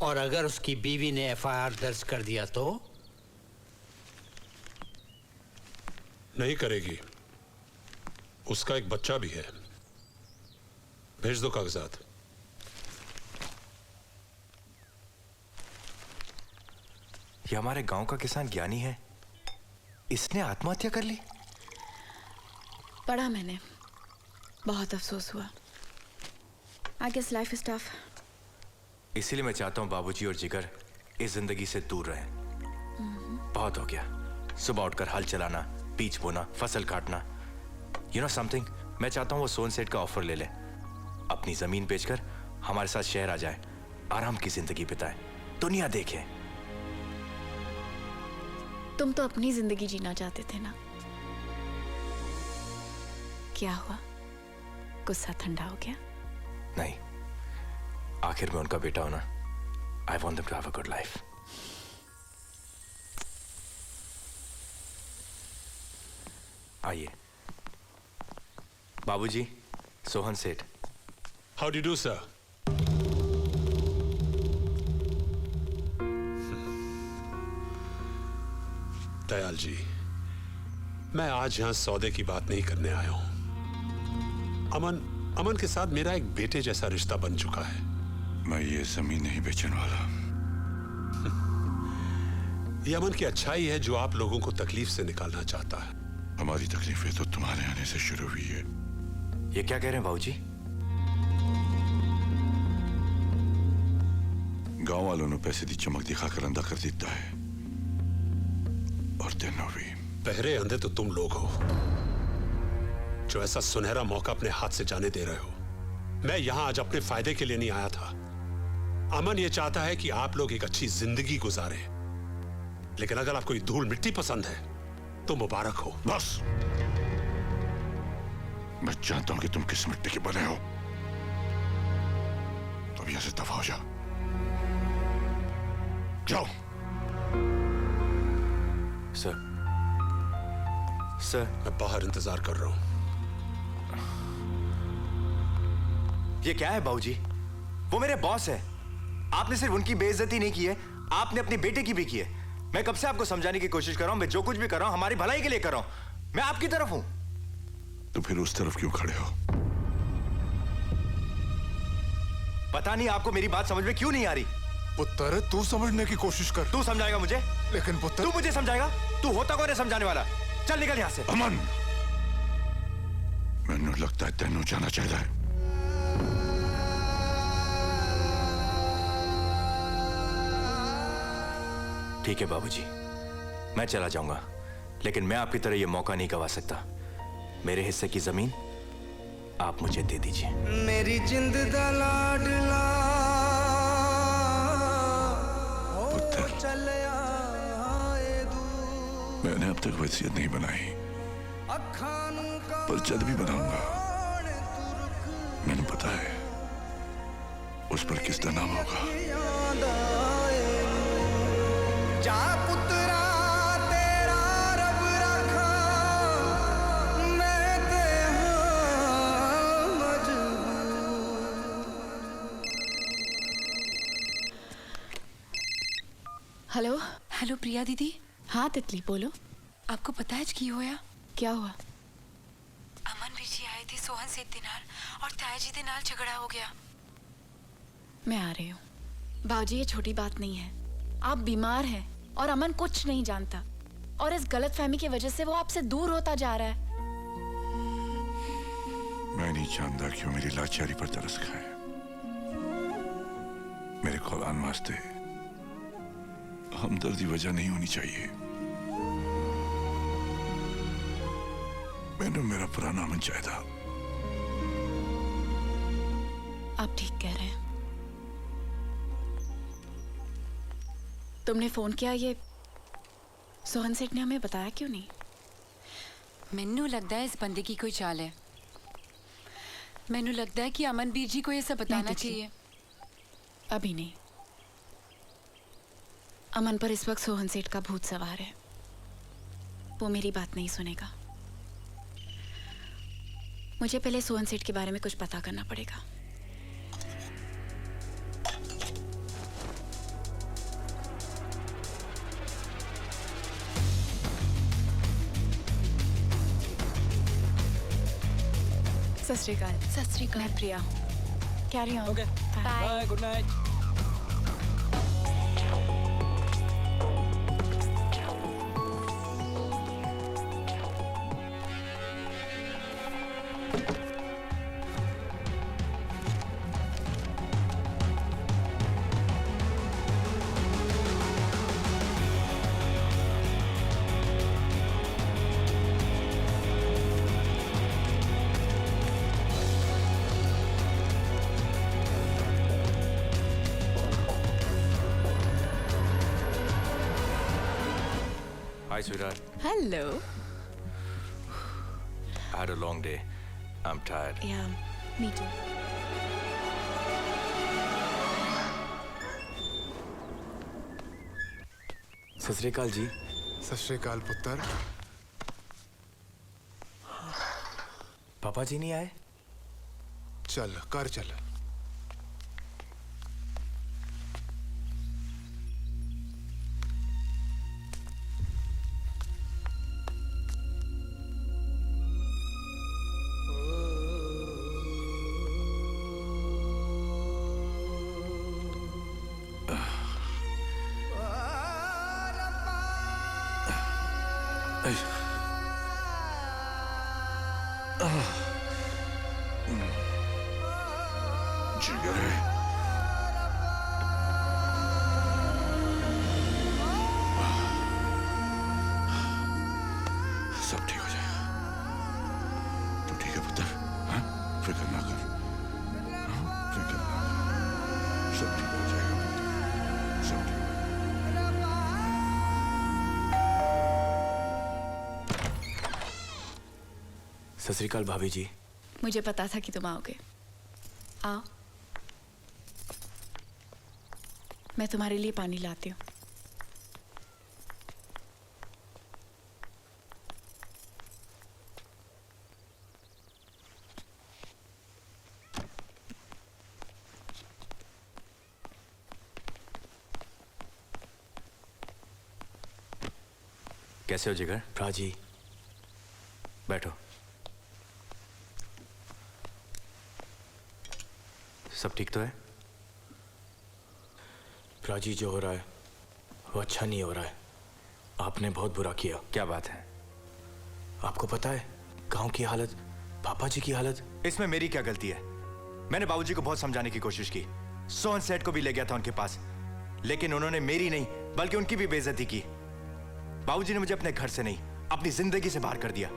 और अगर उसकी बीवी ने एफआईआर दर्ज कर दिया तो? नहीं करेगी, उसका एक बच्चा भी है। भेज दो कागजात। ये हमारे गांव का किसान ज्ञानी है, इसने आत्महत्या कर ली। पढ़ा मैंने, बहुत अफसोस हुआ। I guess life is tough. इसीलिए मैं चाहता हूँ बाबूजी और जिगर इस जिंदगी से दूर रहें। बहुत हो गया, सुबह उठकर हल चलाना, बीज बोना, फसल काटना। You know something? मैं चाहता हूँ वो सोन सेठ का ऑफर ले ले, अपनी जमीन बेचकर हमारे साथ शहर आ जाए, आराम की जिंदगी बिताए, दुनिया देखे। तुम तो अपनी जिंदगी जीना चाहते थे ना? क्या हुआ? गुस्सा ठंडा हो गया? नहीं, आखिर में उनका बेटा होना। I want them to have a good life. आइए। बाबूजी, सोहन सेठ। How do you do, sir? Dayal ji, मैं आज यहां सौदे की बात नहीं करने आया हूं। अमन के साथ मेरा एक बेटे जैसा रिश्ता बन चुका है। मैं ये जमीन नहीं बेचने वाला। ये अमन की अच्छाई है जो आप लोगों को तकलीफ से निकालना चाहता है। हमारी तकलीफें तो तुम्हारे आने से शुरू हुई है। ये क्या कह रहे हैं बाबूजी? गांव वालों ने पैसे दी चमक दिखाकर अंधा कर देता है, और तेनों भी। बहरे अंधे तो तुम लोग हो जो ऐसा सुनहरा मौका अपने हाथ से जाने दे रहे हो। मैं यहां आज अपने फायदे के लिए नहीं आया था। अमन ये चाहता है कि आप लोग एक अच्छी जिंदगी गुजारें, लेकिन अगर आपको ये धूल मिट्टी पसंद है तो मुबारक हो। बस, मैं जानता हूं कि तुम किस मिट्टी के बने हो। अब यहां से दफा हो जाओ। जाओ। सर, मैं बाहर इंतजार कर रहा हूं। ये क्या है बाबूजी? वो मेरे बॉस है। आपने सिर्फ उनकी बेइज्जती नहीं की है, आपने अपने बेटे की भी की है। मैं कब से आपको समझाने की कोशिश कर रहा हूं, मैं जो कुछ भी कर रहा हूं हमारी भलाई के लिए कर रहा हूं। मैं आपकी तरफ हूं। तो फिर उस तरफ क्यों खड़े हो? पता नहीं आपको मेरी बात समझ में क्यों नहीं आ रही। पुत्र, तू समझने की कोशिश कर। तू समझाएगा मुझे? लेकिन पुत्र, तू मुझे समझाएगा? तू होता कौन है समझाने वाला? चल निकल यहां से। अमन, मैंने लगता है तेनू जाना चाहिए। ठीक है बाबूजी, मैं चला जाऊंगा, लेकिन मैं आपकी तरह यह मौका नहीं गवा सकता। मेरे हिस्से की जमीन आप मुझे दे दीजिए। मेरी जिंद दा लाडला मैंने अब तक वसीयत नहीं बनाई, पर जल्द भी बनाऊंगा। मैंने पता है उस पर किसका नाम होगा। जा पुत्रा तेरा रब रखा, मैं ते हां मजबूर। हेलो। हेलो प्रिया दीदी। हाँ तितली, बोलो। आपको पता है की होया? क्या हुआ? अमन बीजी आए थे सोहन से दिनार और तायाजी दे नाल झगड़ा हो गया। मैं आ रही हूँ। बाजी, ये छोटी बात नहीं है। आप बीमार हैं और अमन कुछ नहीं जानता, और इस गलतफहमी की वजह से वो आपसे दूर होता जा रहा है। मैं नहीं जानता क्यों मेरी लाचारी पर तरस खाए। मेरे कौलान वास्ते हमदर्दी वजह नहीं होनी चाहिए। मैंने मेरा पुराना मन चाहा था। आप ठीक कह रहे हैं। तुमने फोन किया, ये सोहन सेठ ने हमें बताया क्यों नहीं? मैनू लगता है इस बंदे की कोई चाल है। मैनू लगता है कि अमन बीर जी को ये सब बताना चाहिए। अभी नहीं। अमन पर इस वक्त सोहन सेठ का भूत सवार है। वो मेरी बात नहीं सुनेगा। मुझे पहले सोहन सेठ के बारे में कुछ पता करना पड़ेगा। सत श्री अकाल। सत श्री अकाल। मैं प्रिया हूँ। Carry on. Okay, bye, good night. Hi, sweetheart. Hello. I had a long day. I'm tired. Yeah, me too. सत श्री अकाल जी। सत श्री अकाल पुत्र। पापा जी नहीं आए? चल कर चल। जिगर है। सब ठीक हो जाएगा। तुम ठीक है पुत्र? हाँ? फिक्र ना कर। हाँ? फिक्र ना कर। सब ठीक हो जाएगा पुत्र। सब ठीक। सत श्री अकाल भाभी जी। मुझे पता था कि तुम आओगे। आओ, मैं तुम्हारे लिए पानी लाती हूँ। कैसे हो जिगर? प्राजी, बैठो। सब ठीक तो है? प्राजी, जो हो रहा है वो अच्छा नहीं हो रहा है। आपने बहुत बुरा किया। क्या बात है? आपको पता है गांव की हालत, पापा जी की हालत। इसमें मेरी क्या गलती है? मैंने बाबूजी को बहुत समझाने की कोशिश की। सोहन सेठ को भी ले गया था उनके पास, लेकिन उन्होंने मेरी नहीं बल्कि उनकी भी बेइज्जती की। बाबूजी ने मुझे अपने घर से नहीं, अपनी जिंदगी से बाहर कर दिया।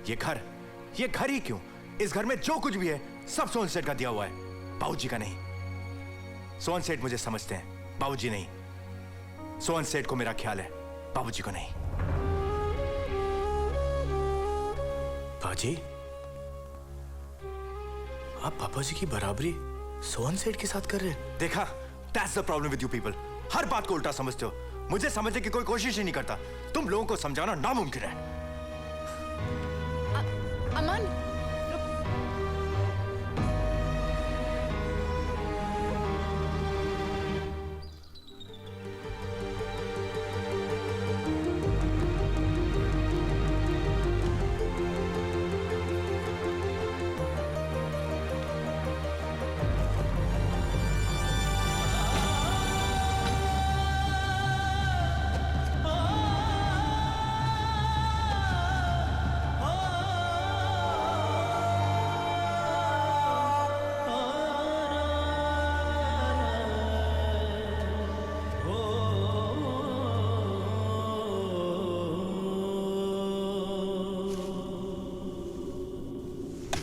ये घर ही क्यों? इस घर में जो कुछ भी है सब सोहन सेठ का दिया हुआ है, बाबूजी का नहीं। सोहन सेठ मुझे समझते हैं, बाबूजी नहीं। सोहन सेठ को मेरा ख्याल है, बाबूजी को नहीं। बाजी, आप पापा जी की बराबरी सोहन सेठ के साथ कर रहे हैं। देखा, that's the problem with you people. हर बात को उल्टा समझते हो। मुझे समझने की कोई कोशिश ही नहीं करता। तुम लोगों को समझाना नामुमकिन है। अमन,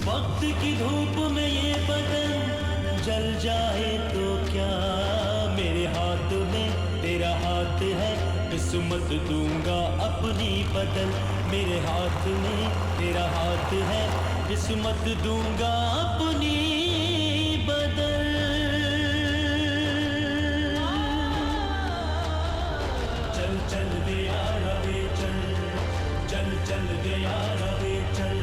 वक्त की धूप में ये बदन जल जाए तो क्या, मेरे हाथ में तेरा हाथ है, किस्मत दूंगा अपनी बदल। मेरे हाथ में तेरा हाथ है, किस्मत दूंगा अपनी बदल। चल चल दे यार वे चल, चल चल दे यार वे चल।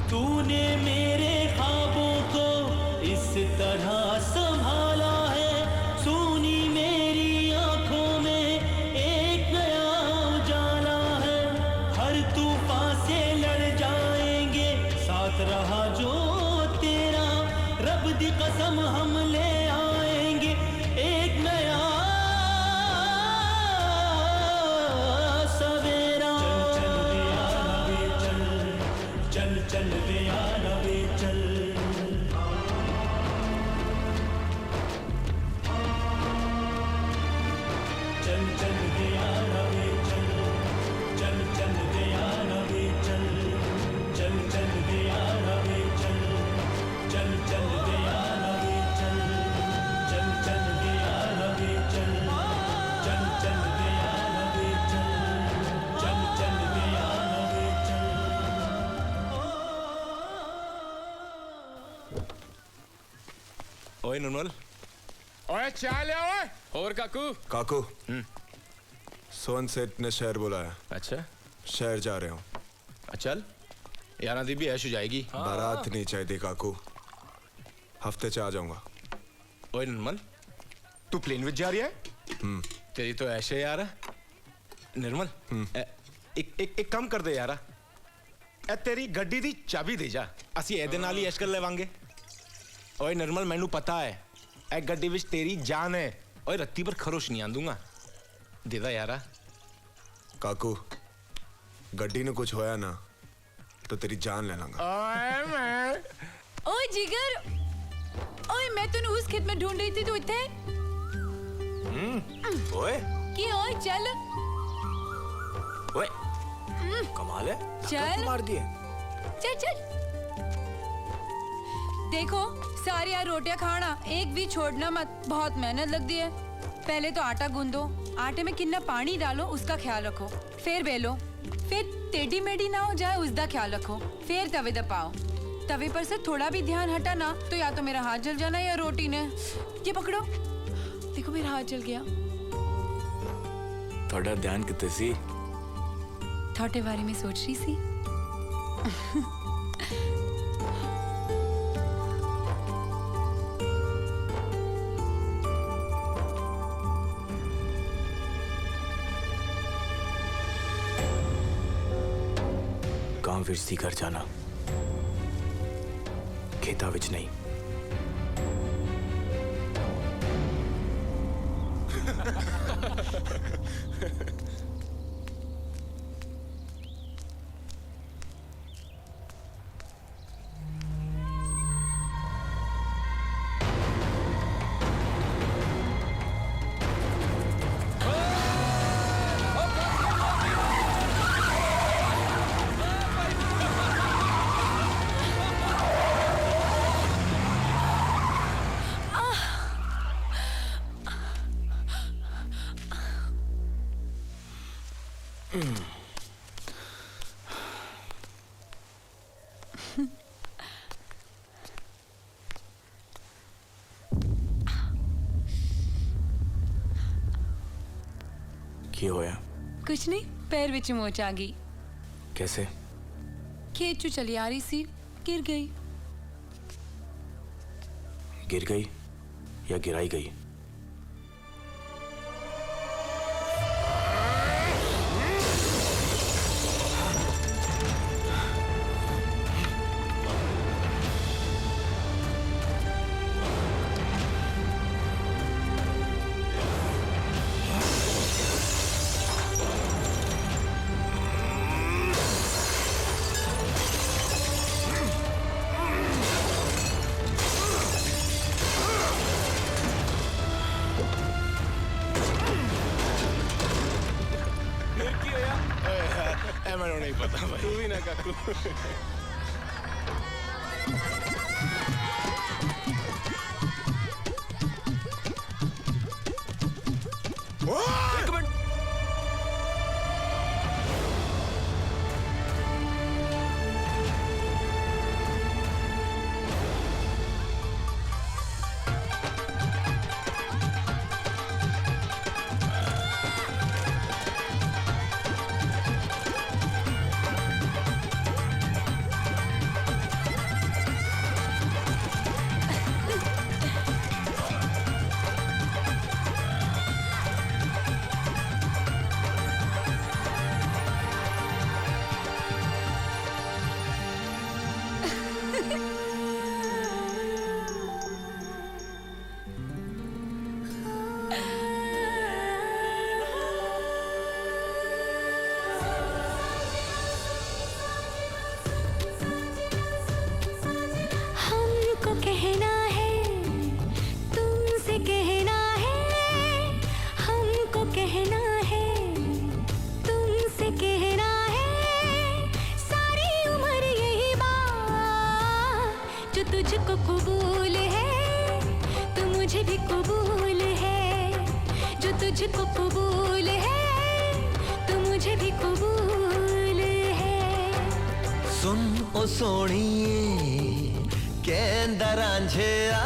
तूने मेरे ख्वाबों को इस तरह संभाला है, सुनी मेरी आंखों में एक नया उजाला है। हर तूफान से लड़ जाएंगे, साथ रहा जो तेरा, रब दी कसम हम ले आएंगे एक नया सवेरा। चल चल दे यार वे चल, चल चल दे यार वे चल। ओए निर्मल। ओए चाय ले ओए। और काकू। काकू सोहन सेठ ने शहर बुलाया। अच्छा शहर जा रहे हो। चल यार दी भी ऐश हो जाएगी। बारात नहीं चाहिए काकू, हफ्ते से आ जाऊंगा। ओए निर्मल तू प्लेन विच जा रही है? तेरी तो ऐश है यार। निर्मल एक काम कर दे यार, ए तेरी गड्डी दी चाबी दे जा, ਅਸੀਂ ਇਹਦੇ ਨਾਲ ਹੀ ਐਸ਼ ਕਰ ਲਵਾਂਗੇ। ਓਏ निर्मल ਮੈਨੂੰ ਪਤਾ ਹੈ ਇਹ ਗੱਡੀ ਵਿੱਚ ਤੇਰੀ ਜਾਨ ਹੈ। ਓਏ ਰੱਤੀ ਪਰ ਖਰੋਸ਼ ਨਹੀਂ ਆਂਦੂਗਾ, ਦੇ ਦਾ यार। काकू गड्डी ने कुछ होया ना तो तेरी जान ले लूंगा। ओए जिगर, ओए मैं तन्नू उस खेत में ढूंढ रही थी, तू इत्थे? ओए की ओए चल। ओए कमाल है, चल मार दिए। चल चल। देखो सारी यार रोटियां खाना, एक भी छोड़ना मत, बहुत मेहनत लगती है। पहले तो आटा गूंदो, आटे में कितना पानी डालो उसका ख्याल रखो, फिर बेलो, फिर टेढ़ी मेढ़ी ना हो जाए उसका ख्याल रखो, फिर तवे दबाओ। तवे पर से थोड़ा भी ध्यान हटा ना तो या तो मेरा हाथ जल जाना या रोटी ने। ये पकड़ो, देखो मेरा हाथ जल गया। थोड़ा ध्यान कितने सी? थोड़े बारे में सोच रही सी। गांव विच सी घर जाना, खेता विच नहीं। क्या होया? कुछ नहीं, पैर विच मोच आ गई। कैसे? खेत चू चली आ रही सी, गिर गई। गिर गई या गिराई गई? मैंने नहीं पता भाई। तू भी ना काकू। एक मिनट। तुझको कबूल है तो मुझे भी कबूल है, जो तुझको कबूल है तो मुझे भी कबूल है। सुन ओ सोनिए कहंदा रांझिया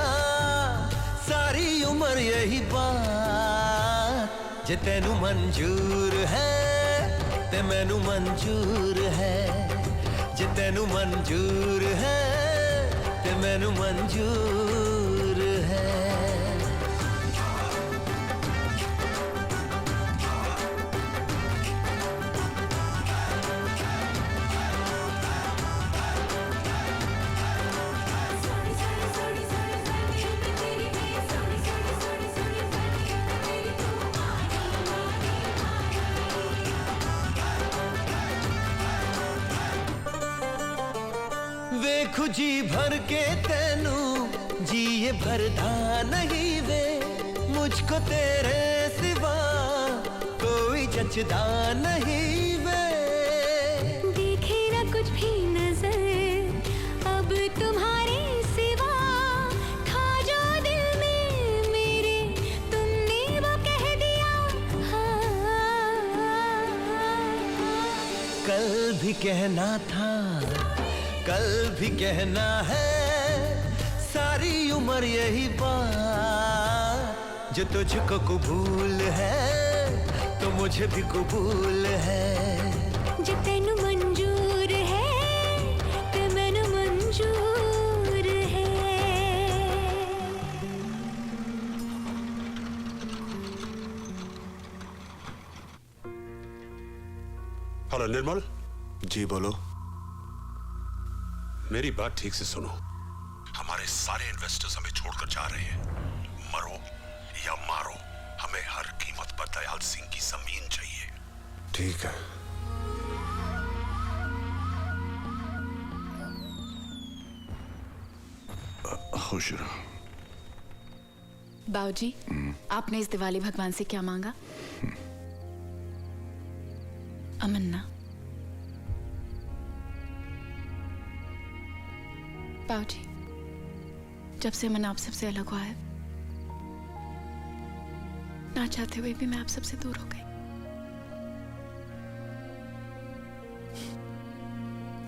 उम्र यही बात जे तेनू मंजूर है ते मैनू मंजूर है जे तेनू मंजूर है ते मैनू मंजूर है वेखू जी भर के तेनू जी ये भरदा नहीं वे मुझको तेरे सिवा कोई जचदा नहीं वे देखे ना कुछ भी नजर अब तुम्हारे सिवा था जो दिल में मेरे तुमने वो कह दिया कल भी कहना था कल भी कहना है सारी उम्र यही बात जो तुझको कबूल है तो मुझे भी कबूल है जो तेनू मंजूर है ते मैनू मंजूर है हेलो निर्मल। जी बोलो। मेरी बात ठीक से सुनो। हमारे सारे इन्वेस्टर्स हमें छोड़कर जा रहे हैं। मरो या मारो, हमें हर कीमत पर दयाल सिंह की जमीन चाहिए। ठीक है। खुश रहो। बाबूजी, आपने इस दिवाली भगवान से क्या मांगा? अमन ना। बाबूजी, जब से अमन आप सबसे अलग हुआ है, ना चाहते हुए भी मैं आप सबसे दूर हो गई।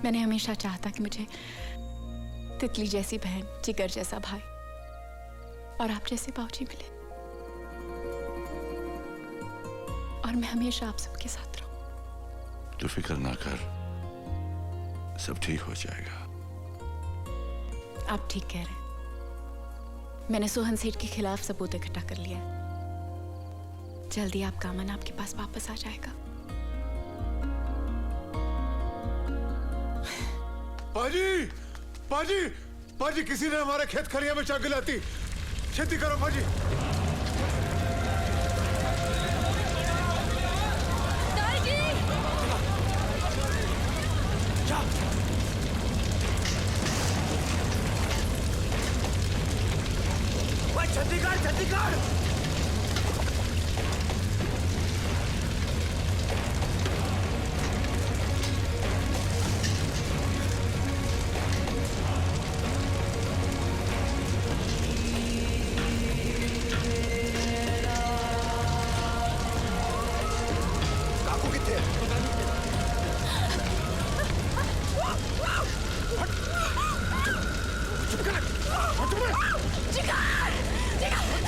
मैंने हमेशा चाहा था कि मुझे तितली जैसी बहन, जिगर जैसा भाई और आप जैसे बाबूजी मिले, और मैं हमेशा आप सबके साथ रहूं। तो फिक्र ना कर, सब ठीक हो जाएगा। आप ठीक कह रहे हैं। मैंने सोहन सेठ के खिलाफ सबूत इकट्ठा कर लिया है। जल्दी आपका अमन आपके पास वापस आ जाएगा। पाजी, पाजी, पाजी, किसी ने हमारे खेत खलिया में आग जलाती। खेती करो पाजी। छत्तीसगढ़, छत्तीसगढ़। काकू कितने? चिकार! चिकार!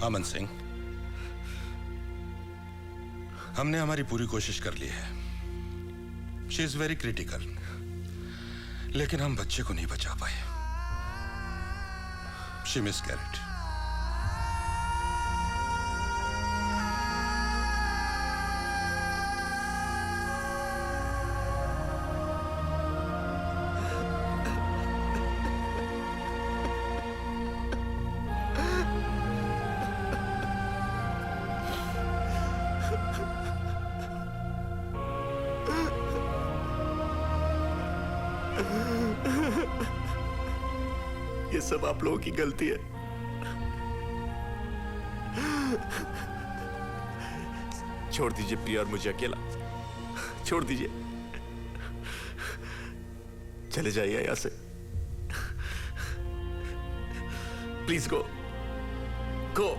अमन सिंह, हमने हमारी पूरी कोशिश कर ली है। शी इज वेरी क्रिटिकल, लेकिन हम बच्चे को नहीं बचा पाए। शी मिसकैरेड। ये सब आप लोगों की गलती है। छोड़ दीजिए प्रिया और मुझे अकेला, छोड़ दीजिए, चले जाइए यहां से, प्लीज गो गो।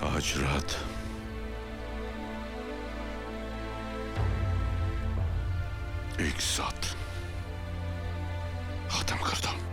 आज रात एक साथ खत्म करता हूं।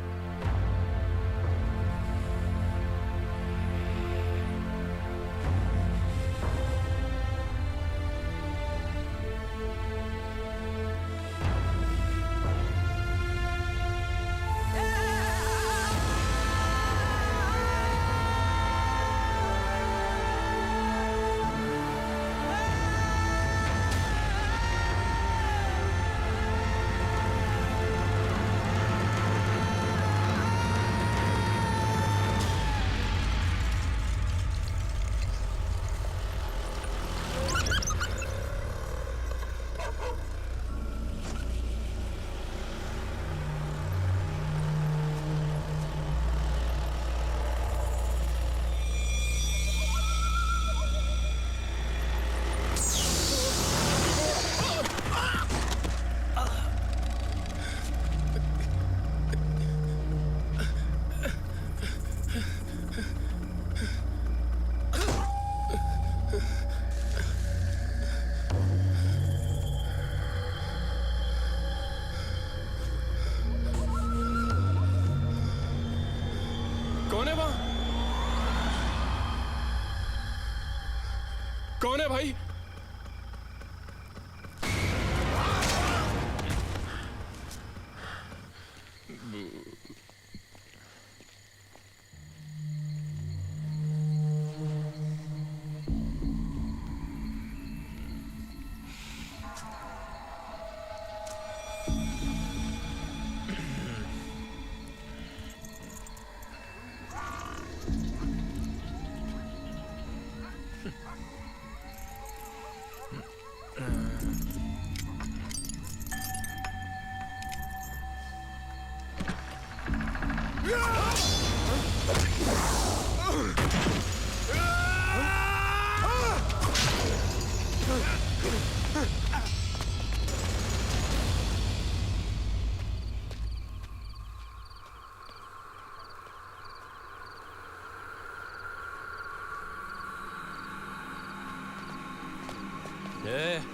कौन है वहां? कौन है भाई?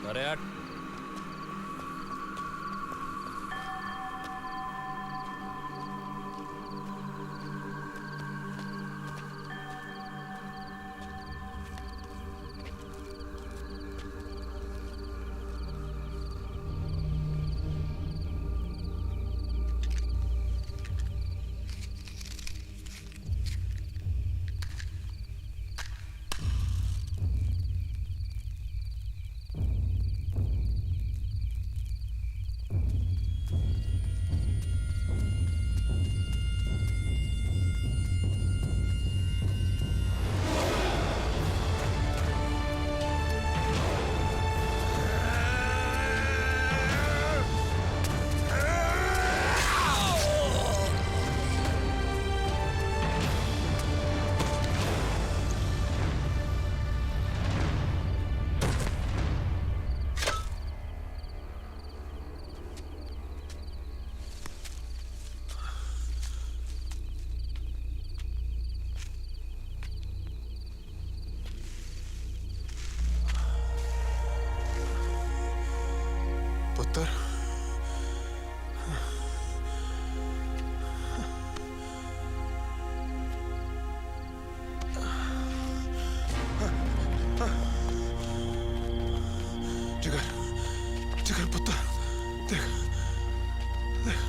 अरे यार पुत्र। जिगर, जिगर पुत्र, देख, देख।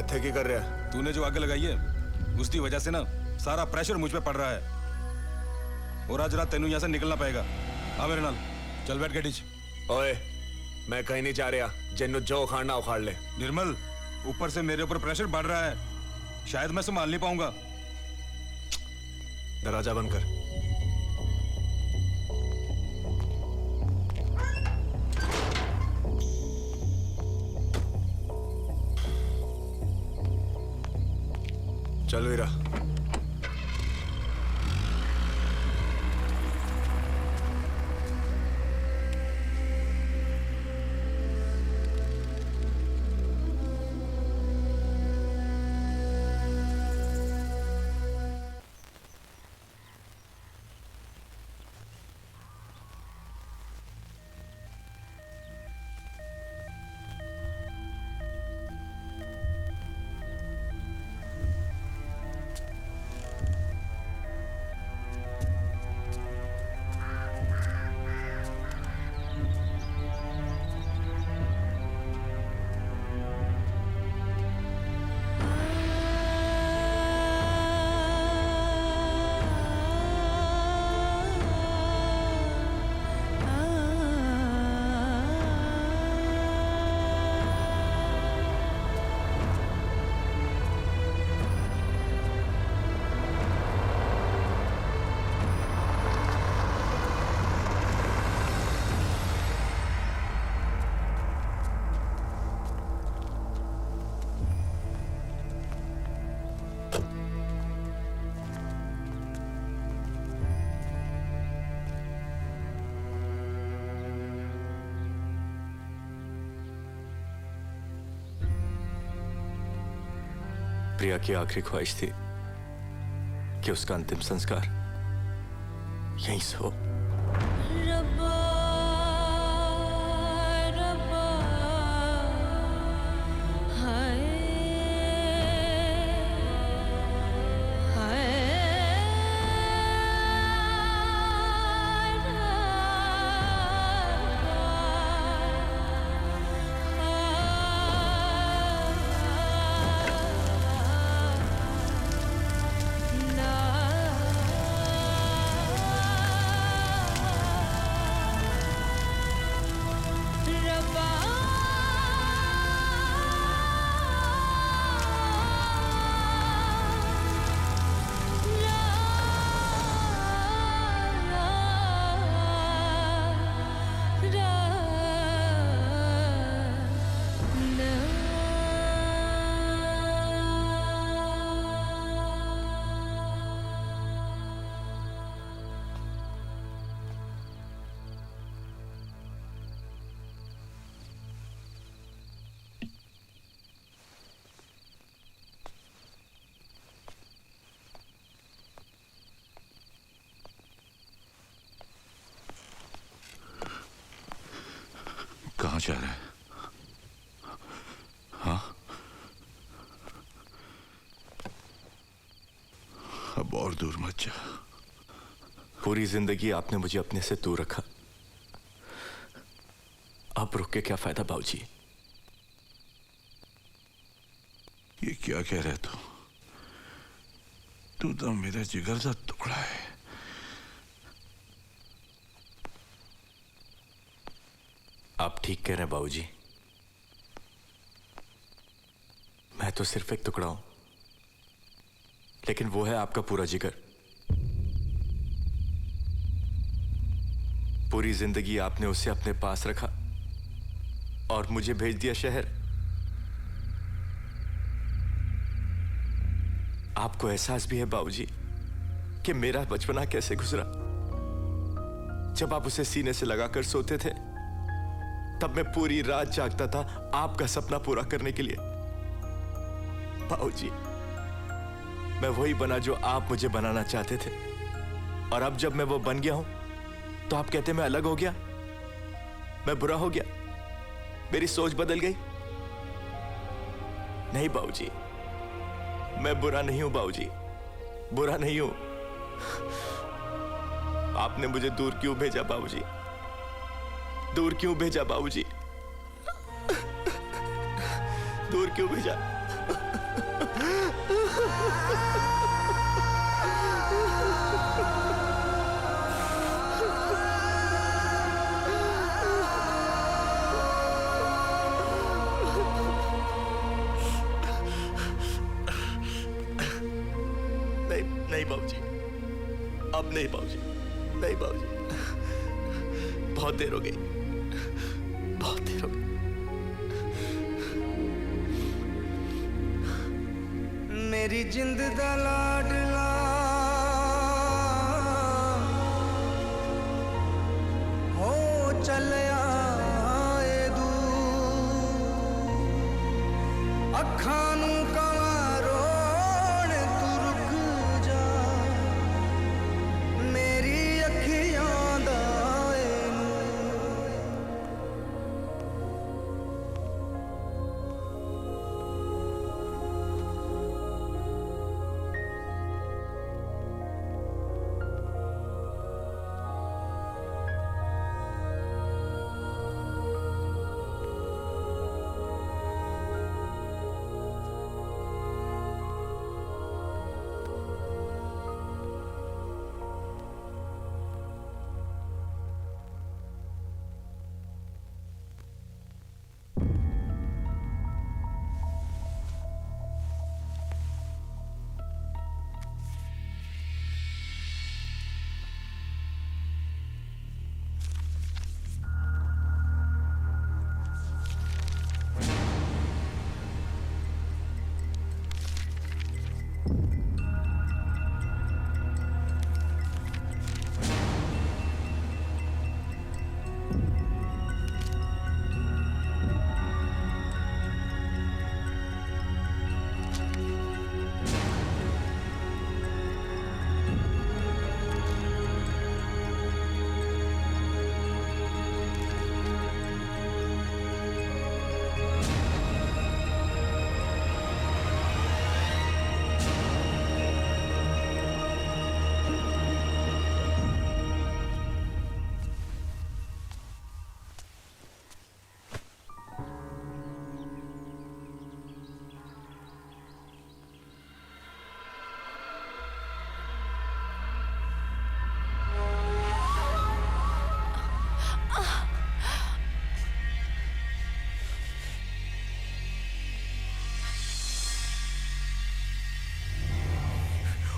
इत्थे की कर रहा है? तूने जो आग लगाई है उसकी वजह से ना सारा प्रेशर मुझ पे पड़ रहा है और आज रात तेनू यहाँ से निकलना पड़ेगा। आ मेरे नाल चल बैठ गड्डी च। ओए मैं कहीं नहीं जा रहा, जिन्नू जो उखाड़ना उखाड़ ले। निर्मल ऊपर से मेरे ऊपर प्रेशर बढ़ रहा है, शायद मैं संभाल नहीं पाऊंगा। दरवाजा बंद कर। चल वीरा। प्रिया की आखिरी ख्वाहिश थी कि उसका अंतिम संस्कार यहीं से हो। अब और दूर मत जा। पूरी जिंदगी आपने मुझे अपने से दूर रखा, अब रुक के क्या फायदा बाबूजी? ये क्या कह रहे तू तो मेरा जिगर का टुकड़ा है। आप ठीक कह रहे हैं बाबूजी, मैं तो सिर्फ एक टुकड़ा हूं, लेकिन वो है आपका पूरा जिगर। पूरी जिंदगी आपने उसे अपने पास रखा और मुझे भेज दिया शहर। आपको एहसास भी है बाबूजी कि मेरा बचपना कैसे गुजरा। जब आप उसे सीने से लगाकर सोते थे, तब मैं पूरी रात जागता था आपका सपना पूरा करने के लिए। बाबूजी, मैं वही बना जो आप मुझे बनाना चाहते थे, और अब जब मैं वो बन गया हूं तो आप कहते मैं अलग हो गया, मैं बुरा हो गया, मेरी सोच बदल गई। नहीं बाबूजी, मैं बुरा नहीं हूं बाबूजी, बुरा नहीं हूं। आपने मुझे दूर क्यों भेजा बाबूजी? दूर क्यों भेजा बाबूजी? दूर क्यों भेजा? नहीं बाबूजी, अब नहीं बाबूजी, नहीं बाबूजी, बहुत देर हो गई, बहुत देर हो गई। मेरी जिंद दा लाडला हो चलिया ए दूर, अखां नूं कवां रोण तू रुक जा, मेरी अखियां दा ए नूर।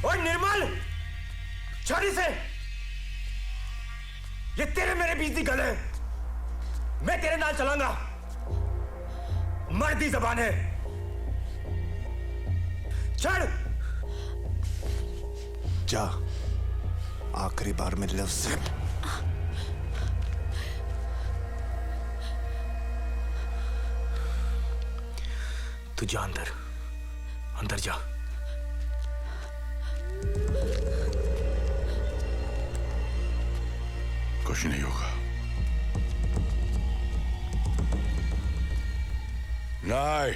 ओए निर्मल, छड़ी से! ये तेरे मेरे बीच दी गल है। मैं तेरे नाल चलांगा, मर्दी जबान है। छड़! जा, आखिरी बार मिल ले उससे। तू जा अंदर, अंदर जा। कुछ नहीं होगा। नहीं,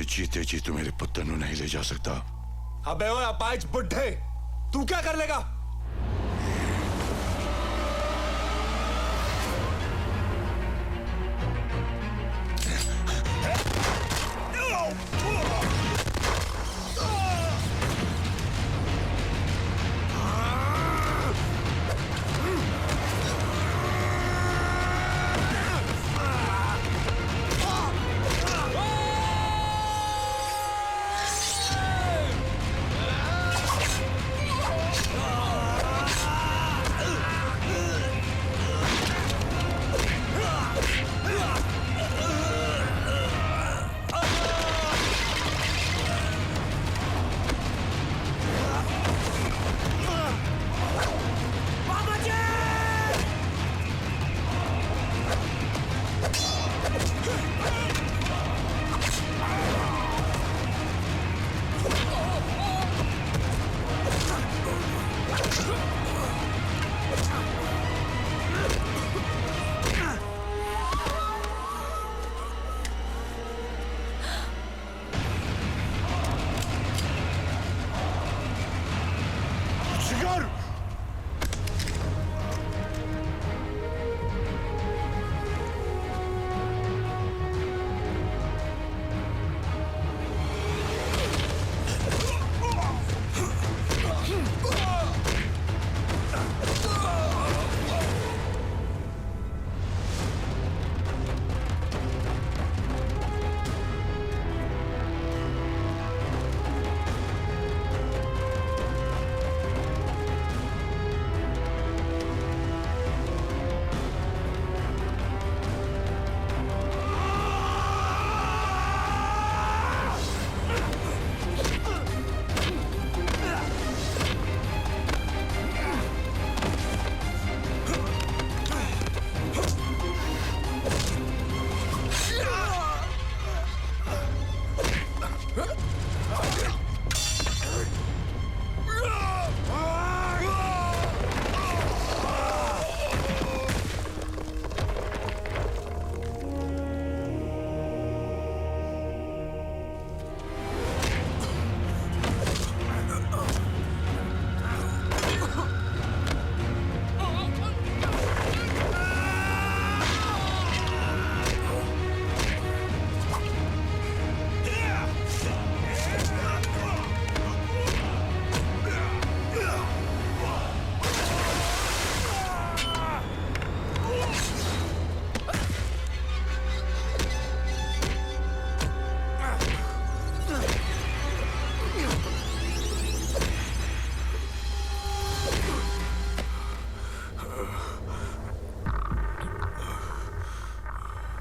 जीते जी तू मेरे पुत्र नु नहीं ले जा सकता। अबे ओए अपाइच बुड्ढे, तू क्या कर लेगा?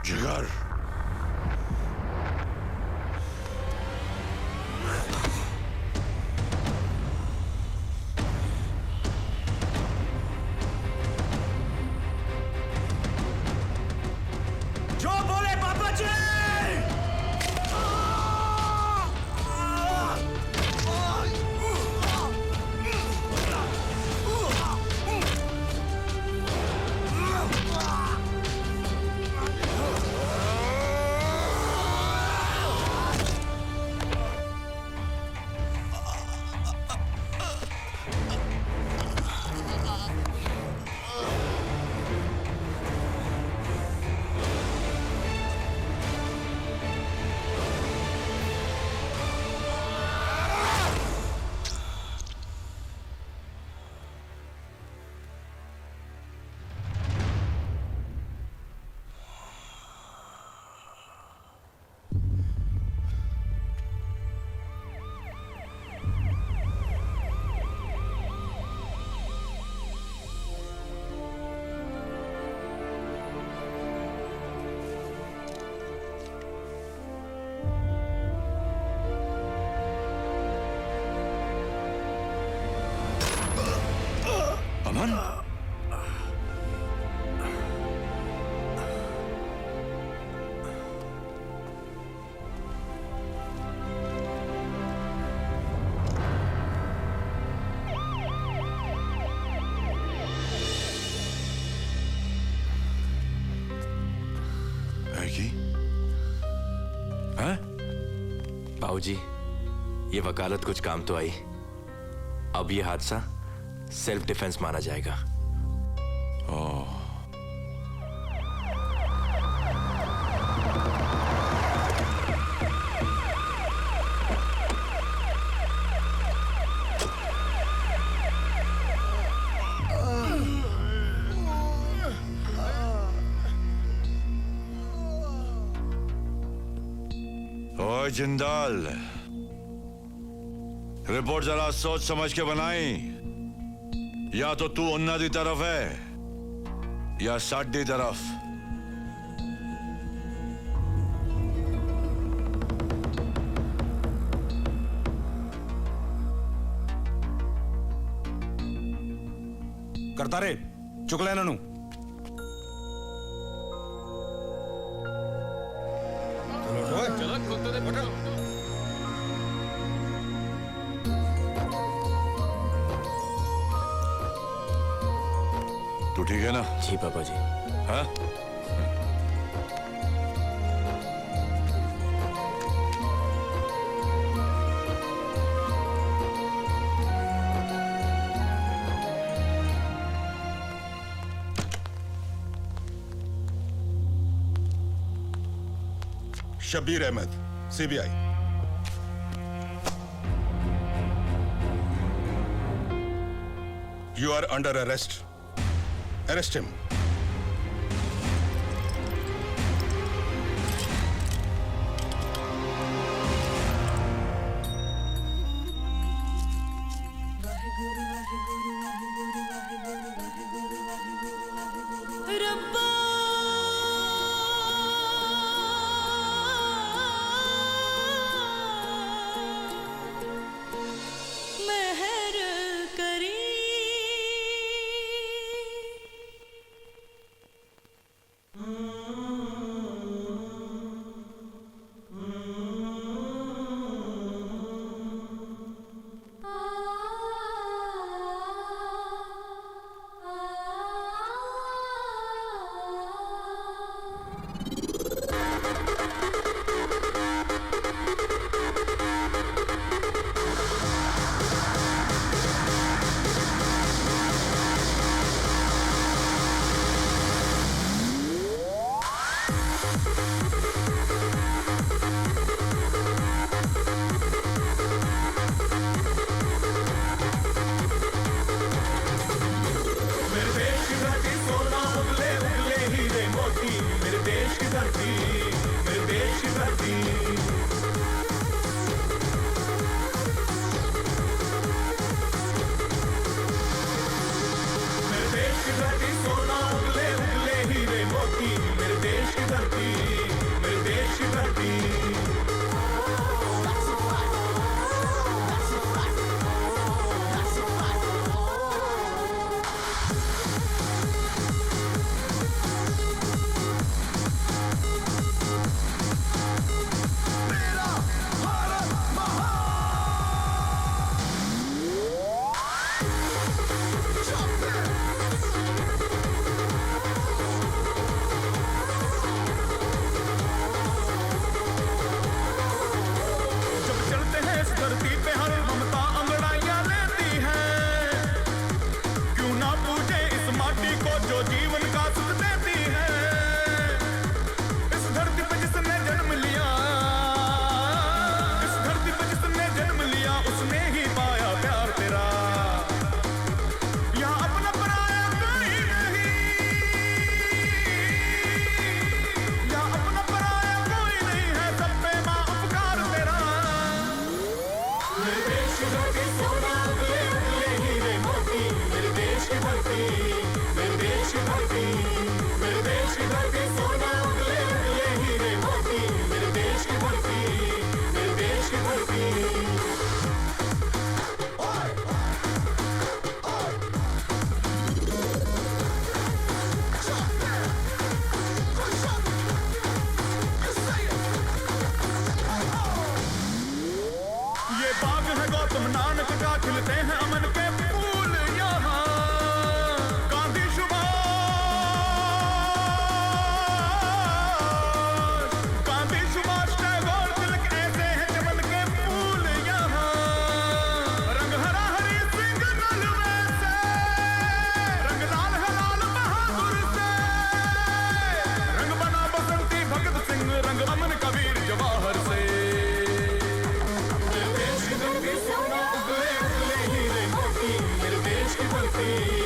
जिगर, जो बोले पापा जी। अमन, बाबू जी, ये वकालत कुछ काम तो आई। अब ये हादसा सेल्फ डिफेंस माना जाएगा। ओह, ओए जिंदाल, रिपोर्ट जरा सोच समझ के बनाई। या तो तू उन्ना दी तरफ है या साडी तरफ। करता रे चुक लेना नू। तू ठीक है ना? जी पापा जी। हाँ? Shabbir Ahmed, CBI. You are under arrest. Arrest him. Roti